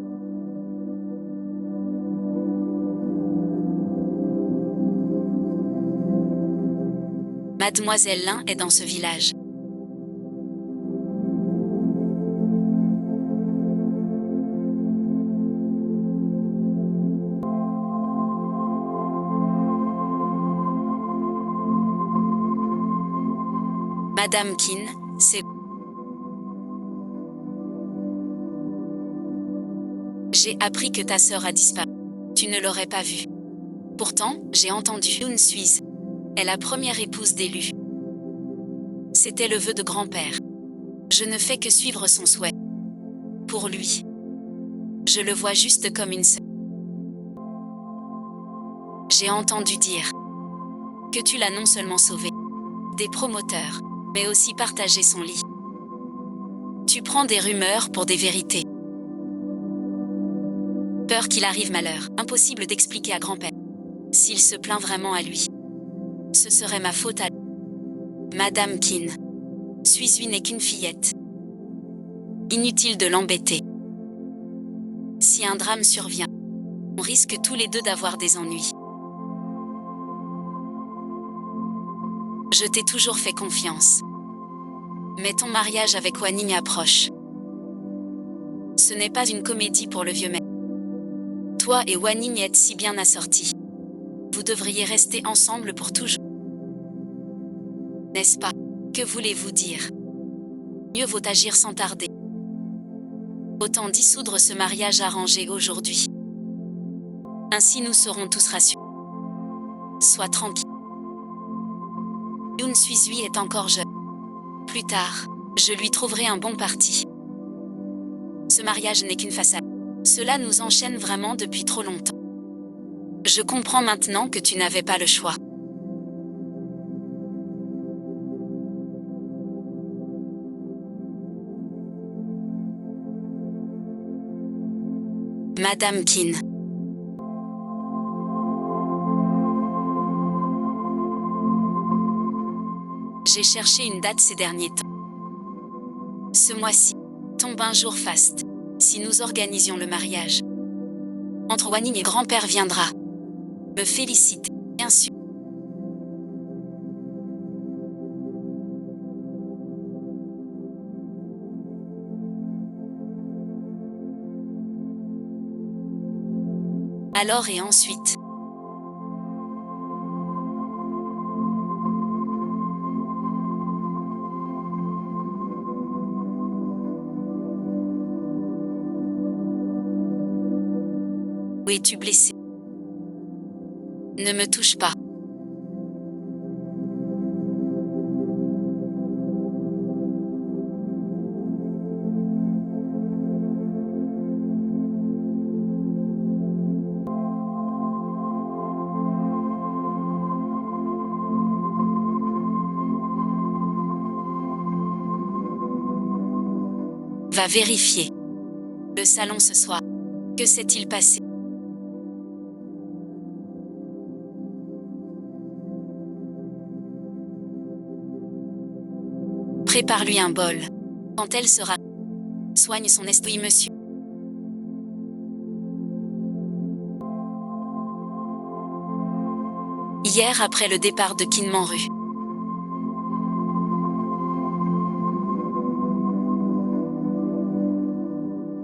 Mademoiselle Lin est dans ce village. Madame Kin, c'est... J'ai appris que ta sœur a disparu. Tu ne l'aurais pas vue. Pourtant, j'ai entendu Yoon Suiz est la première épouse d'élu. C'était le vœu de grand-père. Je ne fais que suivre son souhait. Pour lui, je le vois juste comme une sœur. J'ai entendu dire que tu l'as non seulement sauvé des promoteurs, mais aussi partagé son lit. Tu prends des rumeurs pour des vérités. Peur qu'il arrive malheur, impossible d'expliquer à grand-père. S'il se plaint vraiment à lui, ce serait ma faute à... Madame Kin. Suizui n'est qu'une fillette. Inutile de l'embêter. Si un drame survient, on risque tous les deux d'avoir des ennuis. Je t'ai toujours fait confiance. Mais ton mariage avec Wanning approche. Ce n'est pas une comédie pour le vieux mec. Toi et Wanning êtes si bien assortis. Vous devriez rester ensemble pour toujours. N'est-ce pas? Que voulez-vous dire? Mieux vaut agir sans tarder. Autant dissoudre ce mariage arrangé aujourd'hui. Ainsi nous serons tous rassurés. Sois tranquille. Yoon Suizui est encore jeune. Plus tard, je lui trouverai un bon parti. Ce mariage n'est qu'une façade. Cela nous enchaîne vraiment depuis trop longtemps. Je comprends maintenant que tu n'avais pas le choix. Madame Kin. J'ai cherché une date ces derniers temps. Ce mois-ci tombe un jour faste. Si nous organisions le mariage, entre Wanning et grand-père viendra me féliciter, bien sûr. Alors et ensuite. Où es-tu blessé? Ne me touche pas. Va vérifier le salon ce soir. Que s'est-il passé? Prépare-lui un bol. Quand elle sera... Soigne son estomac, monsieur. Hier après le départ de Kin Man-ru.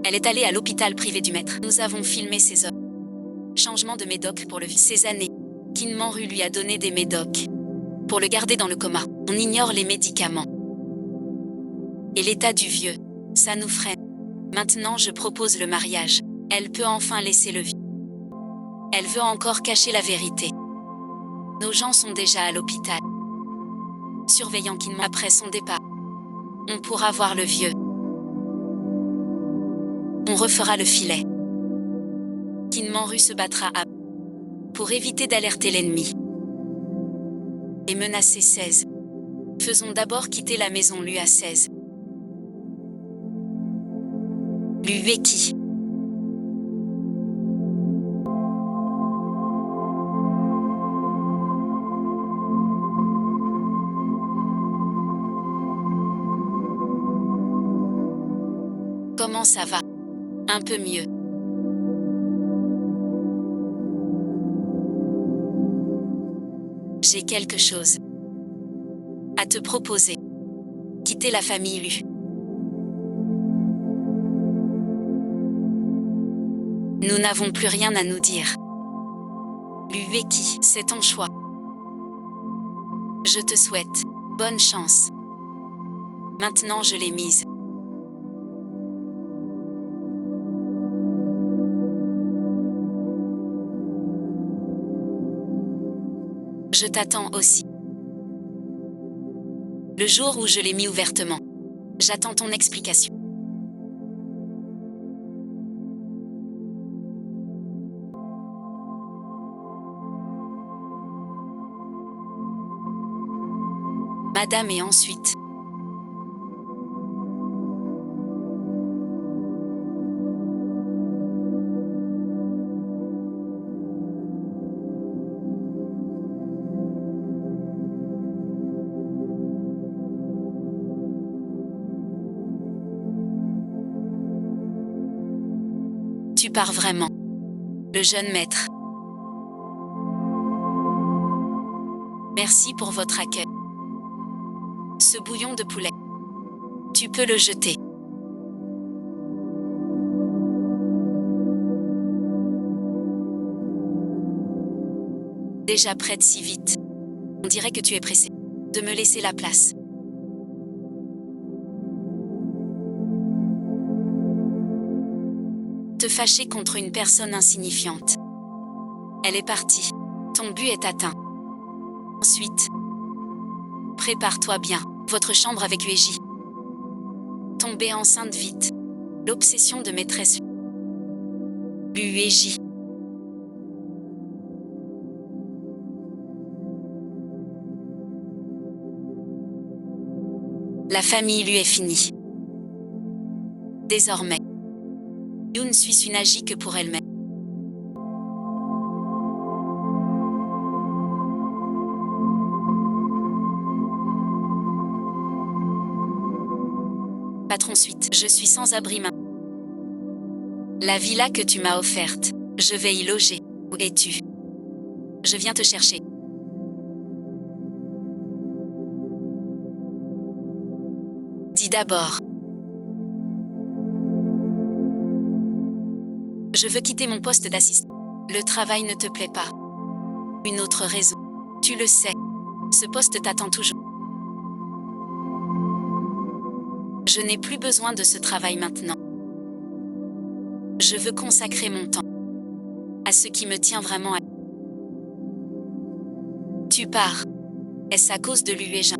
Elle est allée à l'hôpital privé du maître. Nous avons filmé ses heures. Changement de médoc pour le vie. Ces années, Kin Man-ru lui a donné des médocs. Pour le garder dans le coma. On ignore les médicaments. Et l'état du vieux, ça nous freine. Maintenant je propose le mariage. Elle peut enfin laisser le vieux. Elle veut encore cacher la vérité. Nos gens sont déjà à l'hôpital. Surveillant Kin Man après son départ. On pourra voir le vieux. On refera le filet. Kin Man-ru se battra à... pour éviter d'alerter l'ennemi. Et menacer 16. Faisons d'abord quitter la maison lui à 16. Lueki. Comment ça va? Un peu mieux. J'ai quelque chose à te proposer. Quitter la famille Lu. Nous n'avons plus rien à nous dire. Lu est qui? C'est ton choix. Je te souhaite bonne chance. Maintenant je l'ai mise. Je t'attends aussi. Le jour où je l'ai mis ouvertement. J'attends ton explication. Madame et ensuite. Tu pars vraiment. Le jeune maître. Merci pour votre accueil. Ce bouillon de poulet. Tu peux le jeter. Déjà prête si vite. On dirait que tu es pressé de me laisser la place. Te fâcher contre une personne insignifiante. Elle est partie. Ton but est atteint. Ensuite, prépare-toi bien. Votre chambre avec Ueji. Tomber enceinte vite. L'obsession de maîtresse. Ueji. La famille lui est finie. Désormais, Yoon suit n'agit que pour elle-même. Patron suite, je suis sans abri maintenant. La villa que tu m'as offerte, je vais y loger. Où es-tu? Je viens te chercher. Dis d'abord. Je veux quitter mon poste d'assistant. Le travail ne te plaît pas. Une autre raison. Tu le sais. Ce poste t'attend toujours. Je n'ai plus besoin de ce travail maintenant. Je veux consacrer mon temps à ce qui me tient vraiment à... Tu pars. Est-ce à cause de Luéjin?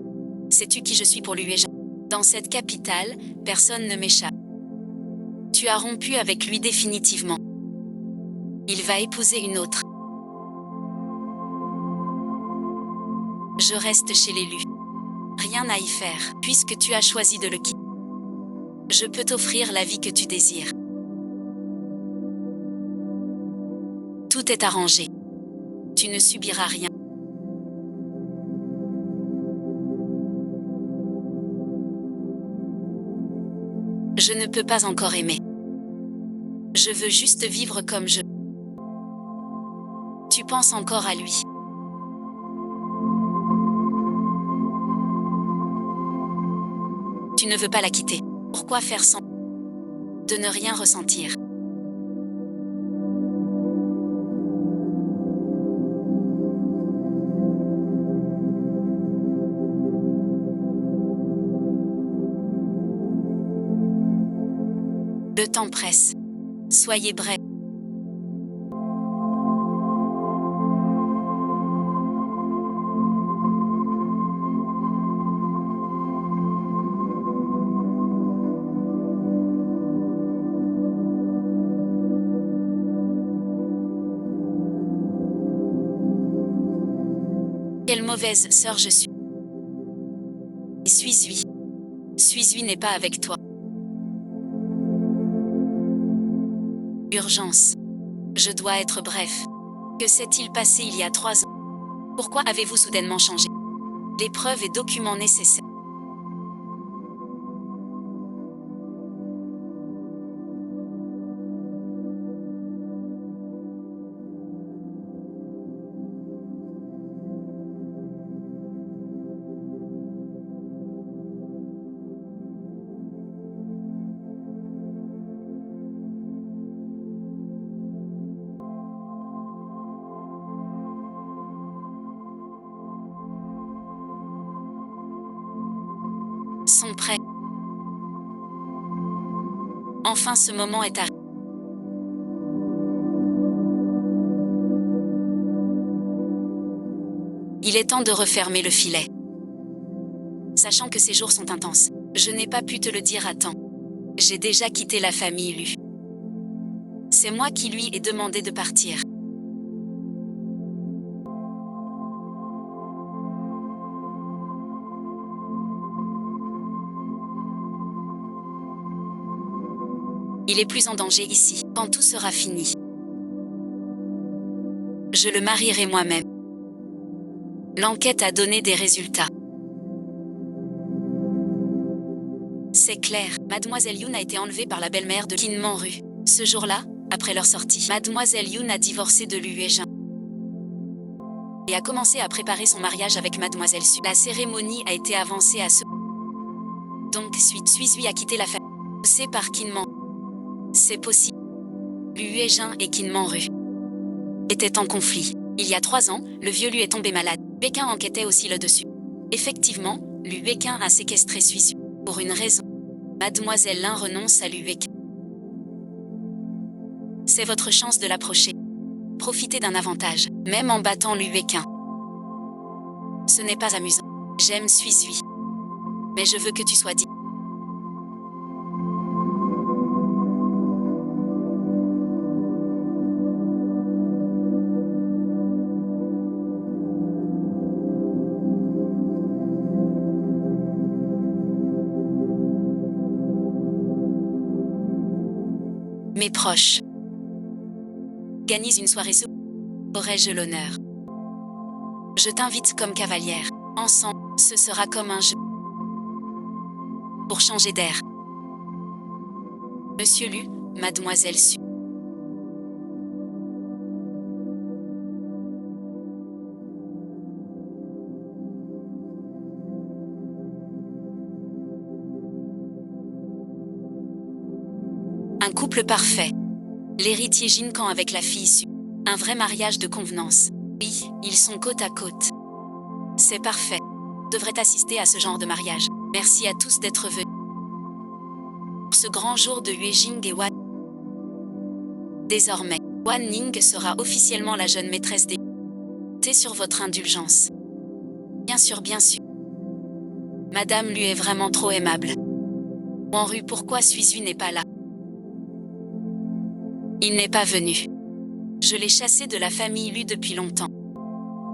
Sais-tu qui je suis pour Luéjin? Dans cette capitale, personne ne m'échappe. Tu as rompu avec lui définitivement. Il va épouser une autre. Je reste chez l'élu. Rien à y faire, puisque tu as choisi de le quitter. Je peux t'offrir la vie que tu désires. Tout est arrangé. Tu ne subiras rien. Je ne peux pas encore aimer. Je veux juste vivre comme je... Tu penses encore à lui. Tu ne veux pas la quitter. Pourquoi faire semblant de ne rien ressentir? Le temps presse. Soyez bref. Quelle mauvaise sœur je suis. Suis-lui. Suis-lui n'est pas avec toi. Urgence. Je dois être bref. Que s'est-il passé il y a 3 ans? Pourquoi avez-vous soudainement changé? Les preuves et documents nécessaires. sont prêts. Enfin, ce moment est arrivé. Il est temps de refermer le filet. Sachant que ces jours sont intenses, je n'ai pas pu te le dire à temps. J'ai déjà quitté la famille Lu. C'est moi qui lui ai demandé de partir. Il est plus en danger ici, quand tout sera fini. Je le marierai moi-même. L'enquête a donné des résultats. C'est clair, Mademoiselle Yoon a été enlevée par la belle-mère de Kim Man-ru. Ce jour-là, après leur sortie, Mademoiselle Yoon a divorcé de Lu Hye-jin et a commencé à préparer son mariage avec Mademoiselle Su. La cérémonie a été avancée à ce... Donc, Suizui a quitté la famille. C'est par Kim Man. C'est possible. Lu Hye-jin et Kim Man-ru étaient en conflit. Il y a 3 ans, le vieux Lu est tombé malade. Pékin enquêtait aussi le dessus. Effectivement, Lu Hye-jin a séquestré Suizui. Pour une raison. Mademoiselle Lin renonce à Lu Hye-jin. C'est votre chance de l'approcher. Profitez d'un avantage, même en battant Lu Hye-jin. Ce n'est pas amusant. J'aime Suizui. Mais je veux que tu sois dit. Mes proches. Organise une soirée ce. Aurais-je l'honneur? Je t'invite comme cavalière. Ensemble, ce sera comme un jeu. Pour changer d'air. Monsieur Lu, Mademoiselle Su. Un couple parfait. L'héritier Jinkan avec la fille Su. Un vrai mariage de convenance. Oui, ils sont côte à côte. C'est parfait. Devrait assister à ce genre de mariage. Merci à tous d'être venus. Ce grand jour de Yuejing et Wan. Désormais, Wan Ning sera officiellement la jeune maîtresse des... Comptez sur votre indulgence. Bien sûr, bien sûr. Madame Lu est vraiment trop aimable. Man-ru, pourquoi Suizui n'est pas là? Il n'est pas venu. Je l'ai chassé de la famille Lu depuis longtemps.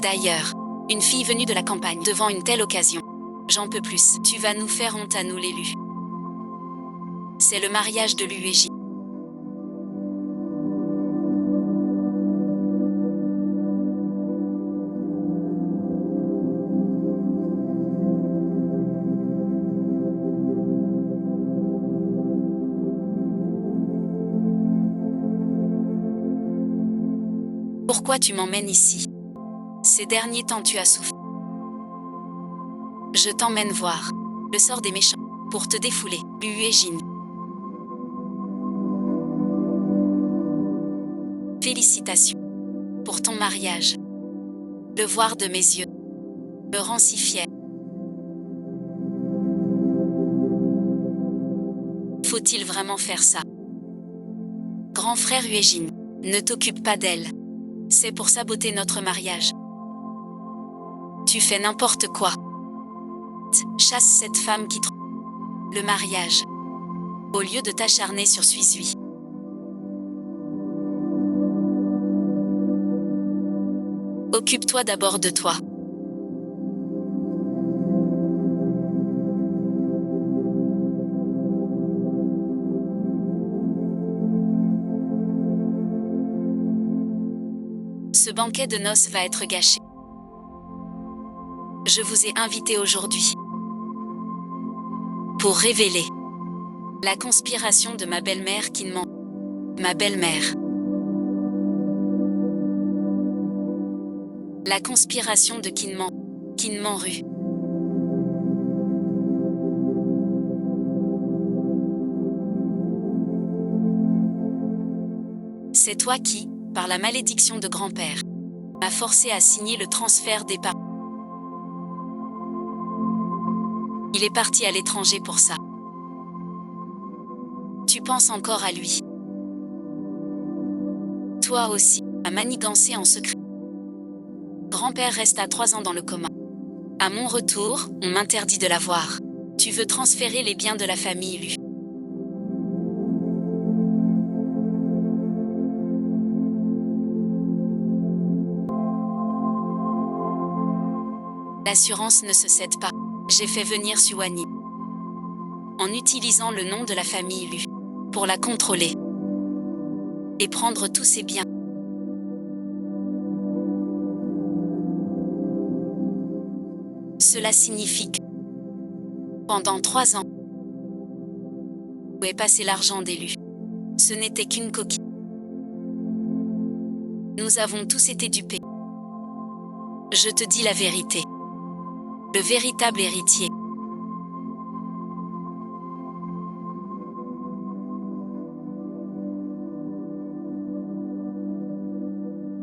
D'ailleurs, une fille venue de la campagne devant une telle occasion. J'en peux plus. Tu vas nous faire honte à nous les Lu. C'est le mariage de Lu Hye-jin. Pourquoi tu m'emmènes ici? Ces derniers temps tu as souffert. Je t'emmène voir le sort des méchants pour te défouler, Lu Hye-jin. Félicitations pour ton mariage. Le voir de mes yeux me rend si fier. Faut-il vraiment faire ça? Grand frère Hye-jin, ne t'occupe pas d'elle. C'est pour saboter notre mariage. Tu fais n'importe quoi. Chasse cette femme qui trompe. Le mariage. Au lieu de t'acharner sur Suizui. Occupe-toi d'abord de toi. Ce banquet de noces va être gâché. Je vous ai invité aujourd'hui pour révéler la conspiration de ma belle-mère Kim Man. Ma belle-mère. La conspiration de Kim Man-ru. C'est toi qui, par la malédiction de grand-père, m'a forcé à signer le transfert des parents. Il est parti à l'étranger pour ça. Tu penses encore à lui. Toi aussi, à manigancer en secret. Grand-père reste à 3 ans dans le coma. À mon retour, on m'interdit de la voir. Tu veux transférer les biens de la famille Lu. L'assurance ne se cède pas. J'ai fait venir Suwani. En utilisant le nom de la famille Lu. Pour la contrôler. Et prendre tous ses biens. Cela signifie que, pendant 3 ans, où est passé l'argent d'Elu? Ce n'était qu'une coquille. Nous avons tous été dupés. Je te dis la vérité. Le véritable héritier.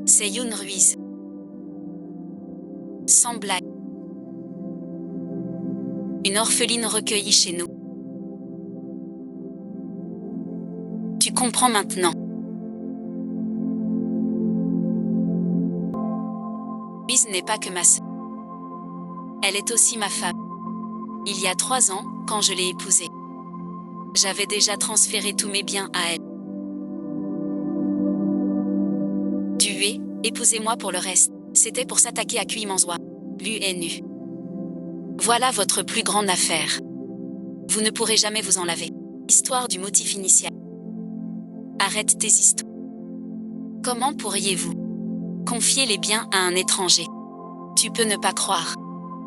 C'est Yoon Ruiz. Sans blague. Une orpheline recueillie chez nous. Tu comprends maintenant. Ruiz n'est pas que ma sœur. Elle est aussi ma femme. Il y a 3 ans, quand je l'ai épousée, j'avais déjà transféré tous mes biens à elle. Tuez, épousez-moi pour le reste. C'était pour s'attaquer à Kuimanzwa. L'UNU. Voilà votre plus grande affaire. Vous ne pourrez jamais vous en laver. Histoire du motif initial. Arrête tes histoires. Comment pourriez-vous confier les biens à un étranger? Tu peux ne pas croire.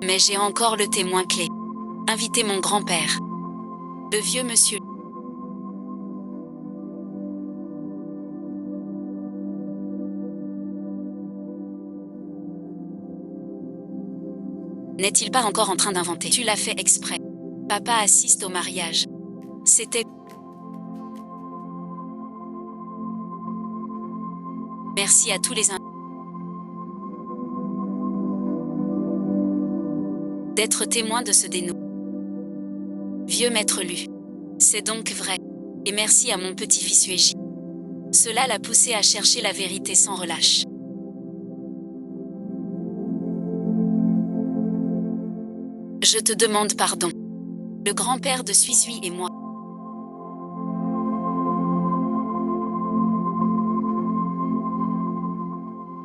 Mais j'ai encore le témoin clé. Invitez mon grand-père. Le vieux monsieur. N'est-il pas encore en train d'inventer? Tu l'as fait exprès. Papa assiste au mariage. C'était... Merci à tous les d'être témoin de ce dénouement. Vieux maître Lu. C'est donc vrai. Et merci à mon petit-fils Ueji. Cela l'a poussé à chercher la vérité sans relâche. Je te demande pardon. Le grand-père de Suisui et moi.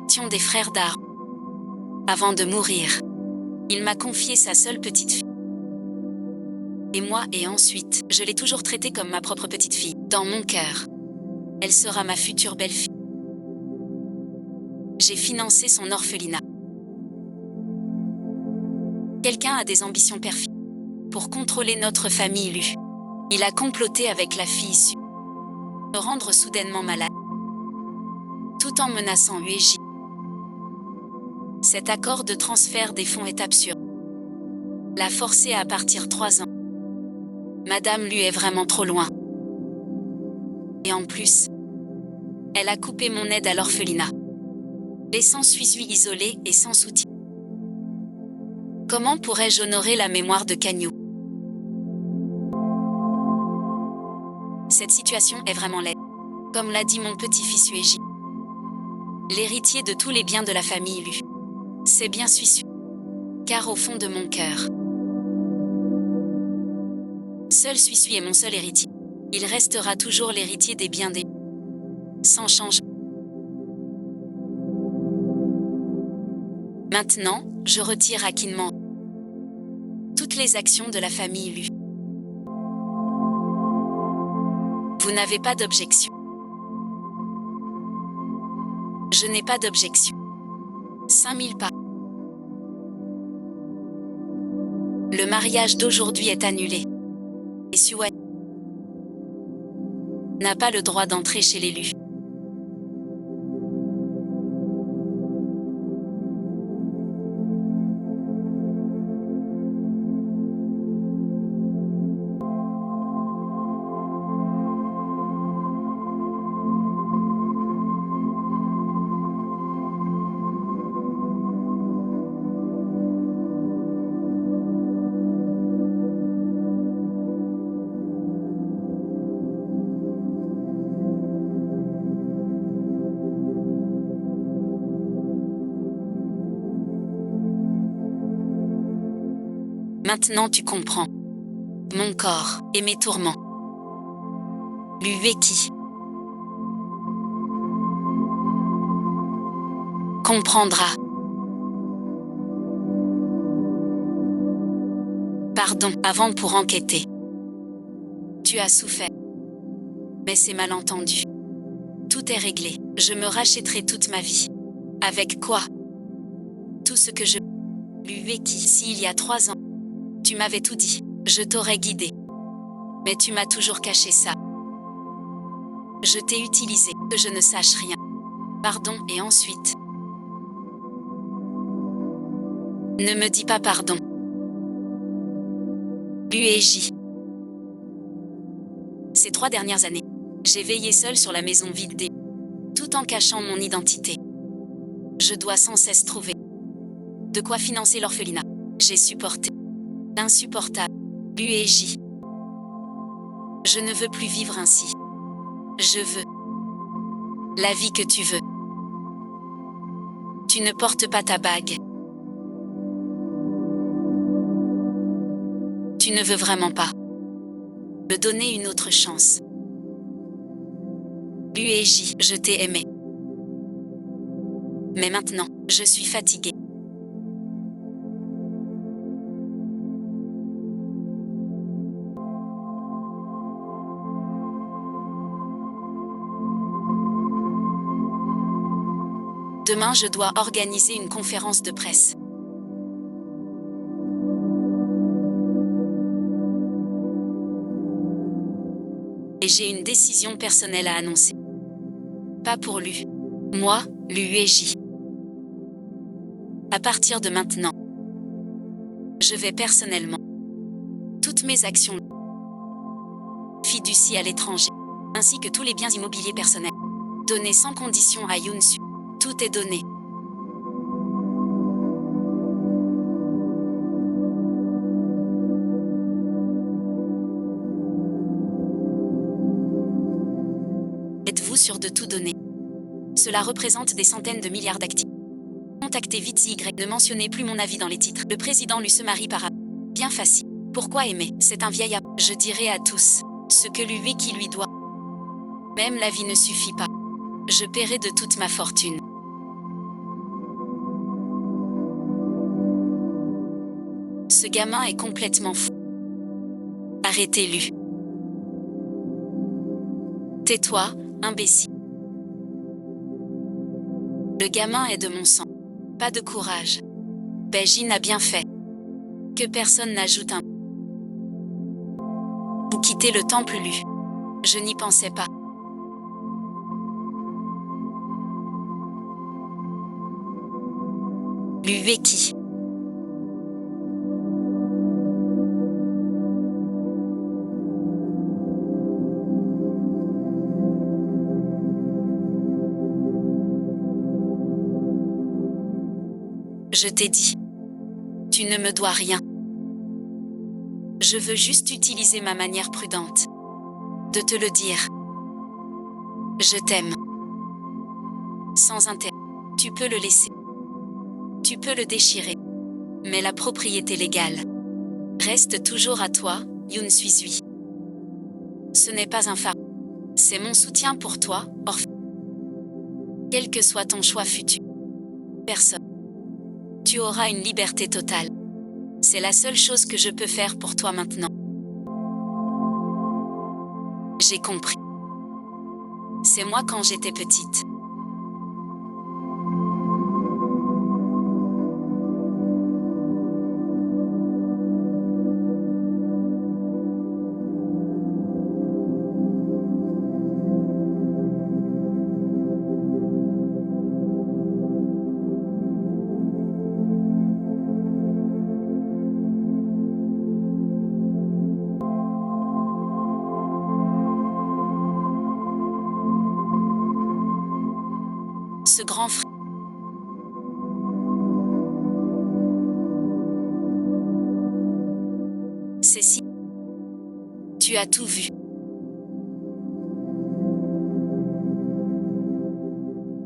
Tions des frères d'armes. Avant de mourir, il m'a confié sa seule petite fille. Et moi, et ensuite, je l'ai toujours traitée comme ma propre petite fille. Dans mon cœur, elle sera ma future belle-fille. J'ai financé son orphelinat. Quelqu'un a des ambitions perfides. Pour contrôler notre famille Lu. Il a comploté avec la fille issue. Me rendre soudainement malade. Tout en menaçant Ueji. Cet accord de transfert des fonds est absurde. La forcer à partir 3 ans. Madame Lu est vraiment trop loin. Et en plus, elle a coupé mon aide à l'orphelinat. Laissant Suisui isolé et sans soutien. Comment pourrais-je honorer la mémoire de Kanyu? Cette situation est vraiment laide. Comme l'a dit mon petit-fils Ueji. L'héritier de tous les biens de la famille Lu. C'est bien Suisui. Car au fond de mon cœur, seul Suisui est mon seul héritier. Il restera toujours l'héritier des biens des... Sans changement. Maintenant, je retire acquittement toutes les actions de la famille Lu. Vous n'avez pas d'objection. Je n'ai pas d'objection. 5000 pas. Le mariage d'aujourd'hui est annulé. Et Suwani n'a pas le droit d'entrer chez l'élu. Maintenant tu comprends. Mon corps et mes tourments. Lueki comprendra. Pardon avant pour enquêter. Tu as souffert. Mais c'est mal entendu. Tout est réglé. Je me rachèterai toute ma vie. Avec quoi? Tout ce que je... Lueki, s'il y a 3 ans, tu m'avais tout dit, je t'aurais guidé. Mais tu m'as toujours caché ça. Je t'ai utilisé, que je ne sache rien. Pardon et ensuite. Ne me dis pas pardon. Luegi. Ces 3 dernières années, j'ai veillé seule sur la maison vide tout en cachant mon identité. Je dois sans cesse trouver de quoi financer l'orphelinat. J'ai supporté. Insupportable. Luegi. Je ne veux plus vivre ainsi. Je veux la vie que tu veux. Tu ne portes pas ta bague. Tu ne veux vraiment pas me donner une autre chance. Luegi, je t'ai aimé. Mais maintenant, je suis fatiguée. Demain, je dois organiser une conférence de presse. Et j'ai une décision personnelle à annoncer. Pas pour lui. Moi, Luegi. À partir de maintenant, je vais personnellement. Toutes mes actions. Fiducie à l'étranger. Ainsi que tous les biens immobiliers personnels. Donnés sans condition à Yoon-su. Tout est donné. Êtes-vous sûr de tout donner? Cela représente des centaines de milliards d'actifs. Contactez vite Y. Ne mentionnez plus mon avis dans les titres. Le président lui se marie par bien facile. Pourquoi aimer? C'est un vieil homme. Je dirai à tous ce que Lueki lui doit. Même la vie ne suffit pas. Je paierai de toute ma fortune. Ce gamin est complètement fou. Arrêtez-le. Tais-toi, imbécile. Le gamin est de mon sang. Pas de courage. Beijing a bien fait. Que personne n'ajoute un. Vous quittez le temple Lu. Je n'y pensais pas. Lueki. Je t'ai dit. Tu ne me dois rien. Je veux juste utiliser ma manière prudente de te le dire. Je t'aime. Sans intérêt. Tu peux le laisser. Tu peux le déchirer. Mais la propriété légale reste toujours à toi, Yoon Sui. Ce n'est pas un fardeau. C'est mon soutien pour toi, quel que soit ton choix futur. Personne. Tu auras une liberté totale. C'est la seule chose que je peux faire pour toi maintenant. J'ai compris. C'est moi quand j'étais petite. Ce grand frère. Cécile. Tu as tout vu.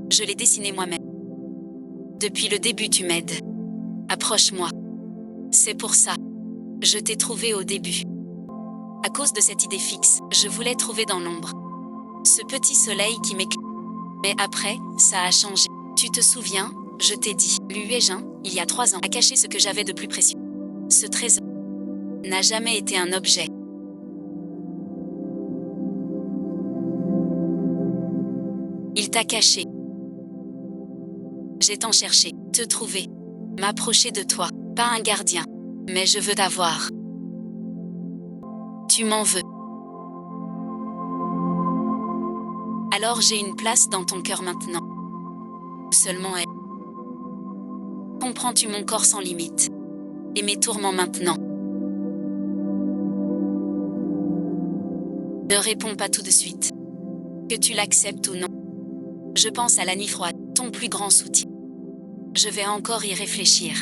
Je l'ai dessiné moi-même. Depuis le début tu m'aides. Approche-moi. C'est pour ça Je t'ai trouvé au début. À cause de cette idée fixe, je voulais trouver dans l'ombre ce petit soleil qui m'éclaire. Mais après, ça a changé. Tu te souviens, je t'ai dit, Luégin, il y a 3 ans, à cacher ce que j'avais de plus précieux. Ce trésor n'a jamais été un objet. Il t'a caché. J'ai tant cherché, te trouver, m'approcher de toi, pas un gardien, mais je veux t'avoir. Tu m'en veux. Alors j'ai une place dans ton cœur maintenant. Seulement elle. Comprends-tu mon corps sans limite? Et mes tourments maintenant? Ne réponds pas tout de suite. Que tu l'acceptes ou non. Je pense à la nuit froide, ton plus grand soutien. Je vais encore y réfléchir.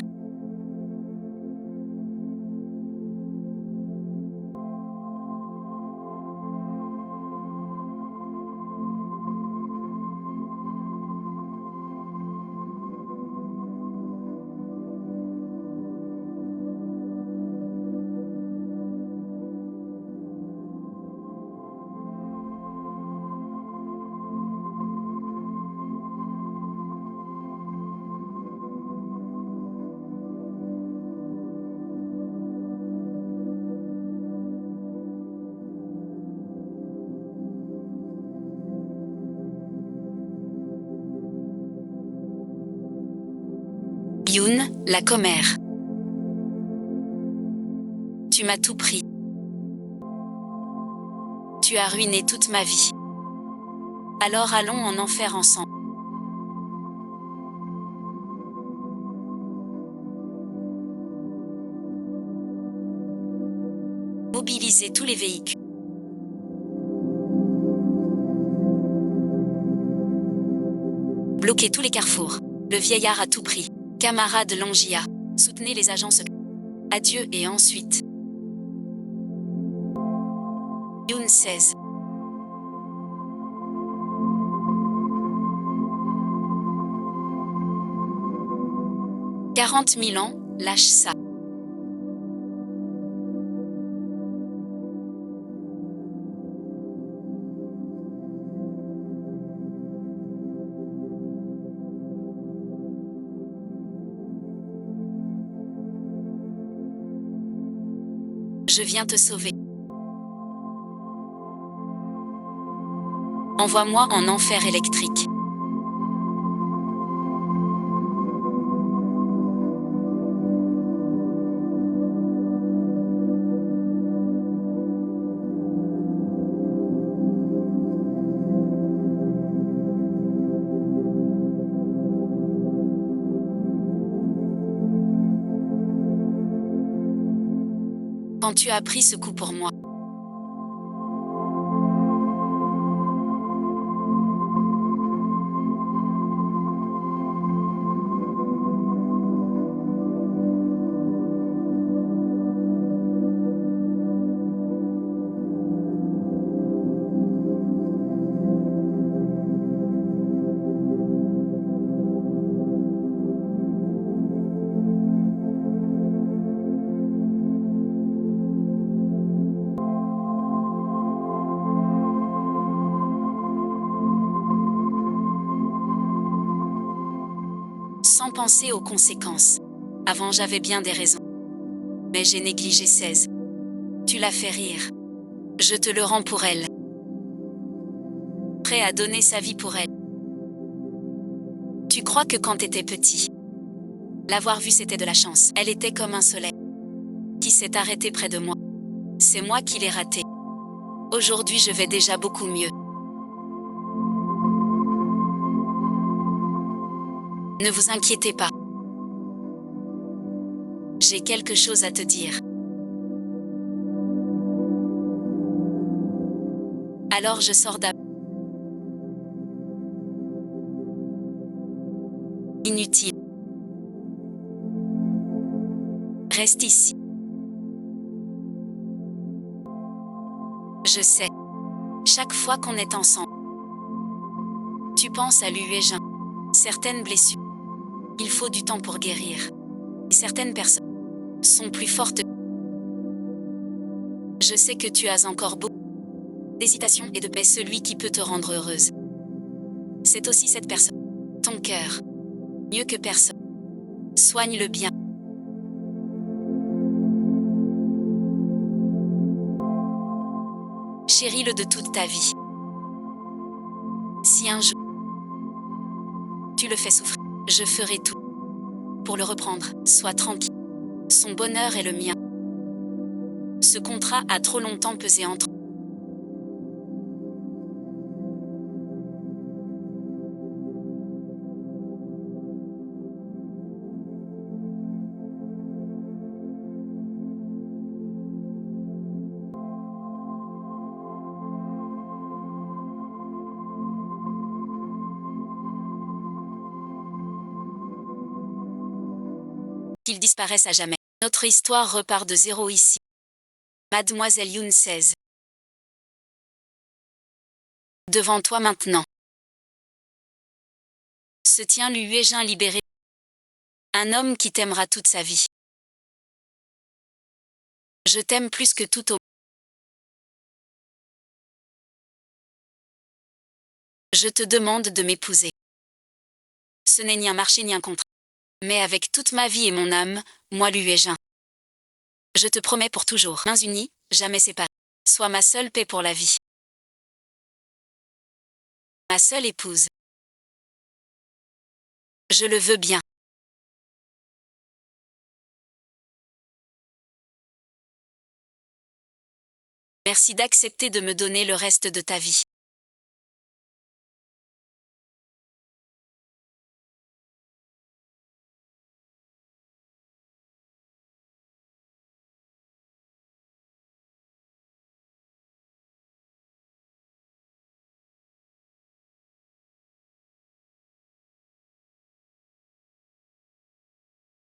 Youn, la commère. Tu m'as tout pris. Tu as ruiné toute ma vie. Alors allons en enfer ensemble. Mobiliser tous les véhicules. Bloquer tous les carrefours. Le vieillard à tout prix. Camarade Langia. Soutenez les agents secrets. Adieu et ensuite. Youn 16. « 40 000 ans, lâche ça. Je viens te sauver. Envoie-moi en enfer électrique. Quand tu as pris ce coup pour moi. Sans penser aux conséquences. Avant j'avais bien des raisons. Mais j'ai négligé 16. Tu l'as fait rire. Je te le rends pour elle. Prêt à donner sa vie pour elle. Tu crois que quand t'étais petit, l'avoir vue c'était de la chance. Elle était comme un soleil qui s'est arrêté près de moi. C'est moi qui l'ai raté. Aujourd'hui je vais déjà beaucoup mieux. Ne vous inquiétez pas. J'ai quelque chose à te dire. Alors je sors d'abord. Inutile. Reste ici. Je sais. Chaque fois qu'on est ensemble, tu penses à Luégin. Certaines blessures. Il faut du temps pour guérir. Et certaines personnes sont plus fortes. Je sais que tu as encore beaucoup d'hésitation et de paix, celui qui peut te rendre heureuse. C'est aussi cette personne. Ton cœur. Mieux que personne. Soigne-le bien. Chéris-le de toute ta vie. Si un jour tu le fais souffrir, je ferai tout pour le reprendre. Sois tranquille. Son bonheur est le mien. Ce contrat a trop longtemps pesé entre nous. Qu'ils disparaissent à jamais. Notre histoire repart de zéro ici. Mademoiselle Youn 16. Devant toi maintenant. Se tient Liu Jin libéré. Un homme qui t'aimera toute sa vie. Je t'aime plus que tout au monde. Je te demande de m'épouser. Ce n'est ni un marché ni un contrat. Mais avec toute ma vie et mon âme, moi Liu Jin. Je te promets pour toujours, mains unies, jamais séparées. Sois ma seule paix pour la vie. Ma seule épouse. Je le veux bien. Merci d'accepter de me donner le reste de ta vie.